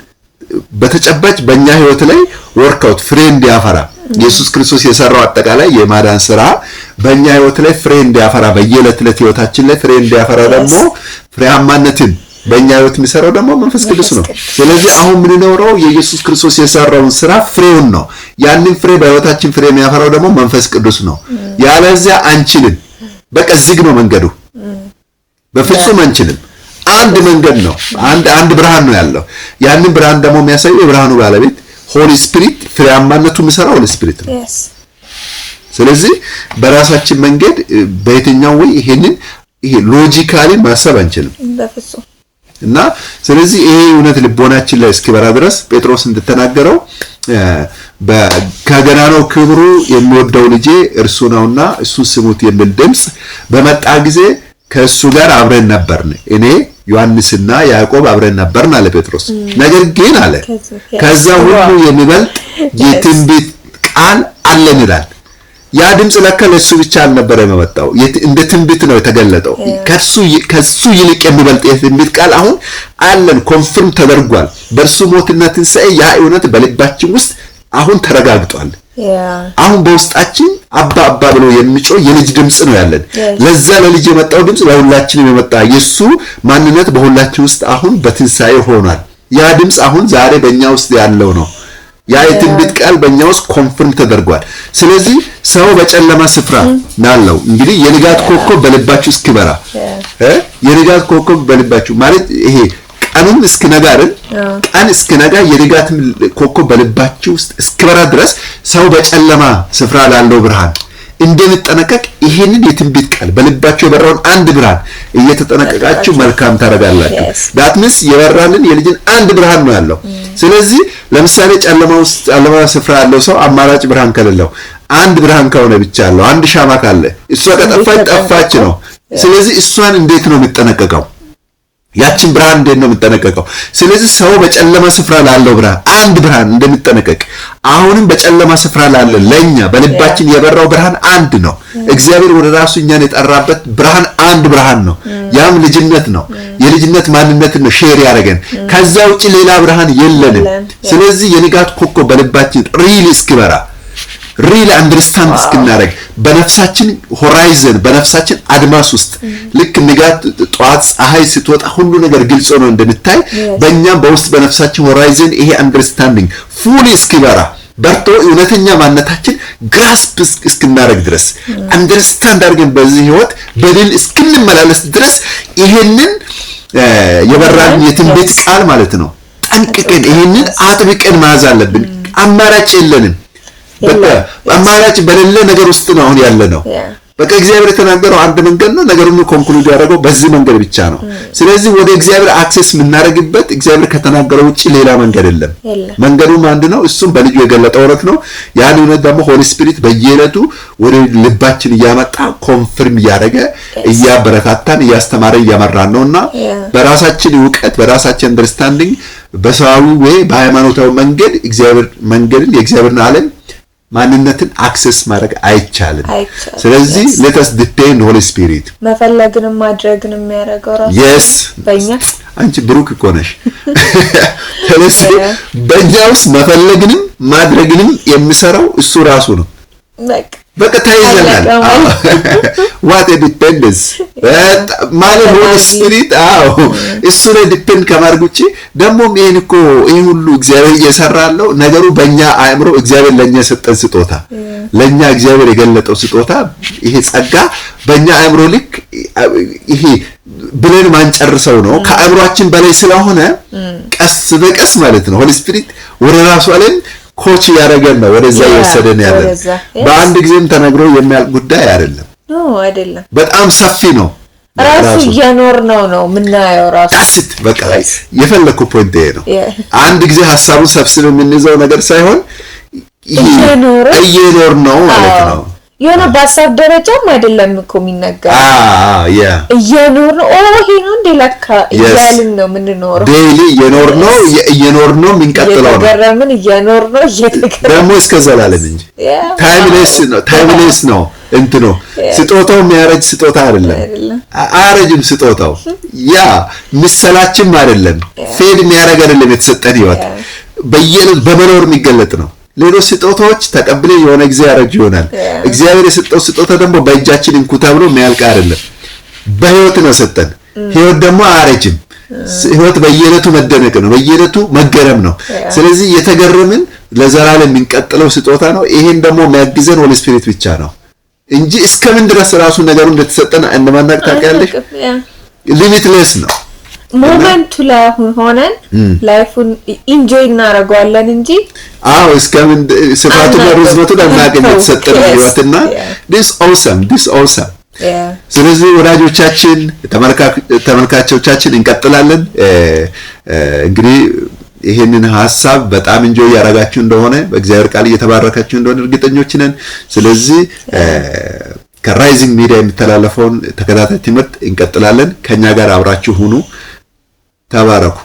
በተጨባጭ በእኛ ህይወት ላይ ወርክአውት ፍሬ እንዲያፈራ ኢየሱስ ክርስቶስ የሰራው አጠቃላይ የማዳን ስራ በእኛ ህይወት ላይ ፍሬ እንዲያፈራ በየዕለት ህይወታችን ላይ ፍሬ እንዲያፈራ ደግሞ ፍሬያማነትን በእኛ ህይወት የሚሰራው ደግሞ መንፈስ ቅዱስ ነው። ስለዚህ አሁን የምንኖረው የኢየሱስ ክርስቶስ የሰራውን ስራ ፍሬውን ነው። ያንን ፍሬ በህይወታችን ፍሬ የሚያፈራው ደግሞ መንፈስ ቅዱስ ነው። ያለዚያ አንችልም። በቃ ዝግ ነው መንገዱ። በፍጹም አንችልም። አንድ መንገድ ነው። አንድ ብርሃን ነው ያለው። ያንን ብርሃን ደግሞ የሚያሳየው የብርሃኑ ባለቤት ሆሊ ስፒሪት ፍሬያማነቱ የሚሰራው ሆሊ ስፒሪት ነው። ስለዚህ በራሳችን መንገድ በየትኛው ወይ ይሄ ሎጂካሊ ማሰብ አንችልም በፍጹም። እና ስለዚህ ይሄ እውነት ልቦናችን ላይ እስኪበራ ድረስ ጴጥሮስ እንደተናገረው ከገናናው ክብሩ የሚወደው ልጄ እርሱ ነውና እሱን ስሙት የሚል ድምጽ በመጣ ጊዜ ከእሱ ጋር አብረን ነበርን። እኔ ዮሐንስና ያዕቆብ አብረን ነበርን አለ ጴጥሮስ። ነገር ግን አለ ከዛ ሁሉ የሚበልጥ የትንቢት ቃል አለን ይላል። ያ ድምጽ ለካ ለሱ ብቻ አልነበረም የመጣው፣ እንደ ትንቢት ነው የተገለጠው። ከሱ ይልቅ የሚበልጥ የትንቢት ቃል አሁን አለን፣ ኮንፈርም ተደርጓል። በእርሱ ሞትና ትንሣኤ ያ እውነት በልባችን ውስጥ አሁን ተረጋግጧል። አሁን በውስጣችን አባ አባ ብሎ የሚጮህ የልጅ ድምጽ ነው ያለን። ለዛ ለልጅ የመጣው ድምጽ ለሁላችንም የመጣ የሱ ማንነት በሁላችን ውስጥ አሁን በትንሣኤ ሆኗል። ያ ድምጽ አሁን ዛሬ በእኛ ውስጥ ያለው ነው። ያ የትንቢት ቃል በእኛ ውስጥ ኮንፈርም ተደርጓል። ስለዚህ ሰው በጨለማ ስፍራ ናለው እንግዲህ የንጋት ኮከብ በልባችሁ እስኪበራ የንጋት ኮከብ በልባችሁ ማለት ይሄ ቀኑን እስኪነጋ አይደል? ቀን እስኪነጋ የንጋት ኮከብ በልባችሁ ውስጥ እስኪበራ ድረስ ሰው በጨለማ ስፍራ ላለው ብርሃን እንደምትጠነቀቅ ይሄንን የትንቢት ቃል በልባችሁ የበራውን አንድ ብርሃን እየተጠነቀቃችሁ መልካም ታደርጋላችሁ። that means የበራልን የልጅን አንድ ብርሃን ነው ያለው። ስለዚህ ለምሳሌ ጨለማ ስፍራ ያለው ሰው አማራጭ ብርሃን ከሌለው አንድ ብርሃን ከሆነ ብቻ ያለው አንድ ሻማ ካለ እሷ ጠፋች ነው። ስለዚህ እሷን እንዴት ነው የሚጠነቀቀው? ያችን ብርሃን እንዴት ነው የሚጠነቀቀው? ስለዚህ ሰው በጨለማ ስፍራ ላለው ብርሃን አንድ ብርሃን እንደሚጠነቀቅ አሁንም በጨለማ ስፍራ ላለ ለኛ በልባችን የበራው ብርሃን አንድ ነው። እግዚአብሔር ወደ ራሱ እኛን የጠራበት ብርሃን አንድ ብርሃን ነው። ያም ልጅነት ነው። የልጅነት ማንነትን ነው ሼር ያደረገን። ከዛ ውጪ ሌላ ብርሃን የለንም። ስለዚህ የንጋት ኮከብ በልባችን ሪሊ እስኪበራ ሪል አንደርስታንድ እስክናደርግ በነፍሳችን ሆራይዘን በነፍሳችን አድማስ ውስጥ ልክ ንጋት ጧት ፀሐይ ስትወጣ ሁሉ ነገር ግልጽ ሆኖ እንደምታይ በእኛም በውስጥ በነፍሳችን ሆራይዘን ይሄ አንደርስታንዲንግ ፉሊ እስኪበራ በርቶ እውነተኛ ማንነታችን ግራስፕ እስክናደርግ ድረስ አንደርስታንድ አድርገን በዚህ ህይወት በድል እስክንመላለስ ድረስ ይሄንን የበራልን የትንቢት ቃል ማለት ነው ጠንቅቀን ይሄንን አጥብቀን መያዝ አለብን። አማራጭ የለንም። በቃ አማራጭ በሌለ ነገር ውስጥ ነው አሁን ያለ ነው። በቃ እግዚአብሔር የተናገረው አንድ መንገድ ነው። ነገሩን ኮንክሉድ ያደረገው በዚህ መንገድ ብቻ ነው። ስለዚህ ወደ እግዚአብሔር አክሰስ የምናደርግበት እግዚአብሔር ከተናገረው ውጪ ሌላ መንገድ የለም። መንገዱም አንድ ነው። እሱም በልጁ የገለጠው እውነት ነው። ያን እውነት ደግሞ ሆሊ ስፒሪት በየዕለቱ ወደ ልባችን እያመጣ ኮንፈርም እያደረገ እያበረታታን እያስተማረ እያመራን ነውና በራሳችን ዕውቀት በራሳችን አንደርስታንዲንግ በሰዋዊ ወይ በሃይማኖታዊ መንገድ እግዚአብሔር መንገድን የእግዚአብሔርን ዓለም ማንነትን አክሰስ ማድረግ አይቻልም። ስለዚህ let us depend holy spirit መፈለግንም ማድረግንም የሚያደርገው ራሱ በእኛ አንቺ ብሩክ እኮ ነሽ። ስለዚህ በእኛ ውስጥ መፈለግንም ማድረግንም የሚሰራው እሱ ራሱ ነው። በቃ ተይዘናል። what a dependence ማለት ሆሊ ስፒሪት እሱ ላይ ዲፔንድ ከማድረግ ውጪ ደግሞ ይሄን እኮ ይሄ ሁሉ እግዚአብሔር እየሰራለው ነገሩ በእኛ አእምሮ እግዚአብሔር ለኛ የሰጠን ስጦታ ለኛ እግዚአብሔር የገለጠው ስጦታ ይሄ ጸጋ በእኛ አእምሮ ልክ ይሄ ብለን ማንጨርሰው ነው። ከአእምሮአችን በላይ ስለሆነ ቀስ በቀስ ማለት ነው ሆሊ ስፒሪት ወደ ራሱ ዓለም ኮች ያደረገን ነው ወደዛ እየወሰደን ያለን። በአንድ ጊዜም ተነግሮ የሚያልቅ ጉዳይ አይደለም። አይደለም። በጣም ሰፊ ነው። ራሱ እየኖር ነው ምናየው ራሱ አስት በቃ የፈለኩ ፖይንት ይሄ ነው። አንድ ጊዜ ሐሳቡን ሰብስበን የምንይዘው ነገር ሳይሆን እየኖር ነው ማለት ነው። የሆነ በሐሳብ ደረጃም አይደለም እኮ የሚነገር እየኖር ነው። ይሄ ነው እንደ ለካ እያልን ነው የምንኖረው። ዴይሊ እየኖር ነው የምንቀጥለው ነው። ተገረምን እየኖር ነው ደግሞ እስከ ዘላለም እንጂ ታይምሌስ ነው እንትኑ ስጦታው የሚያረጅ ስጦታ አይደለም። አያረጅም ስጦታው ያ ምሳሌያችን አይደለም። ፌድ የሚያረግ አይደለም። የተሰጠን ህይወት በየዕለቱ በመኖር የሚገለጥ ነው። ሌሎች ስጦታዎች ተቀብለ የሆነ ጊዜ ያረጅ ይሆናል። እግዚአብሔር የሰጠው ስጦታ ደግሞ በእጃችን እንኩ ተብሎ የሚያልቅ አይደለም። በህይወት ነው ሰጠን። ህይወት ደግሞ አያረጅም። ህይወት በየዕለቱ መደነቅ ነው፣ በየዕለቱ መገረም ነው። ስለዚህ የተገረምን ለዘላለም የሚንቀጥለው ስጦታ ነው። ይሄን ደግሞ የሚያግዘን ሆሊ ስፒሪት ብቻ ነው እንጂ እስከምን ድረስ ራሱ ነገሩ እንደተሰጠን እንደማናቅ ታውቂያለሽ። ሊሚትለስ ነው። ሞመንቱ ላይ ሆነን ላይፉን ኢንጆይ እናደርገዋለን እንጂ እስከምን ስፋቱና ርዝመቱን አናውቅም። የተሰጠን ህይወትና this awesome ስለዚህ ወዳጆቻችን ተመልካቾቻችን እንቀጥላለን። እንግዲህ ይሄንን ሐሳብ በጣም ኢንጆይ ያደረጋችሁ እንደሆነ በእግዚአብሔር ቃል እየተባረካችሁ እንደሆነ እርግጠኞች ነን። ስለዚህ ከራይዚንግ ሚዲያ የሚተላለፈውን ተከታታይ ትምህርት እንቀጥላለን። ከኛ ጋር አብራችሁ ሁኑ። ተባረኩ።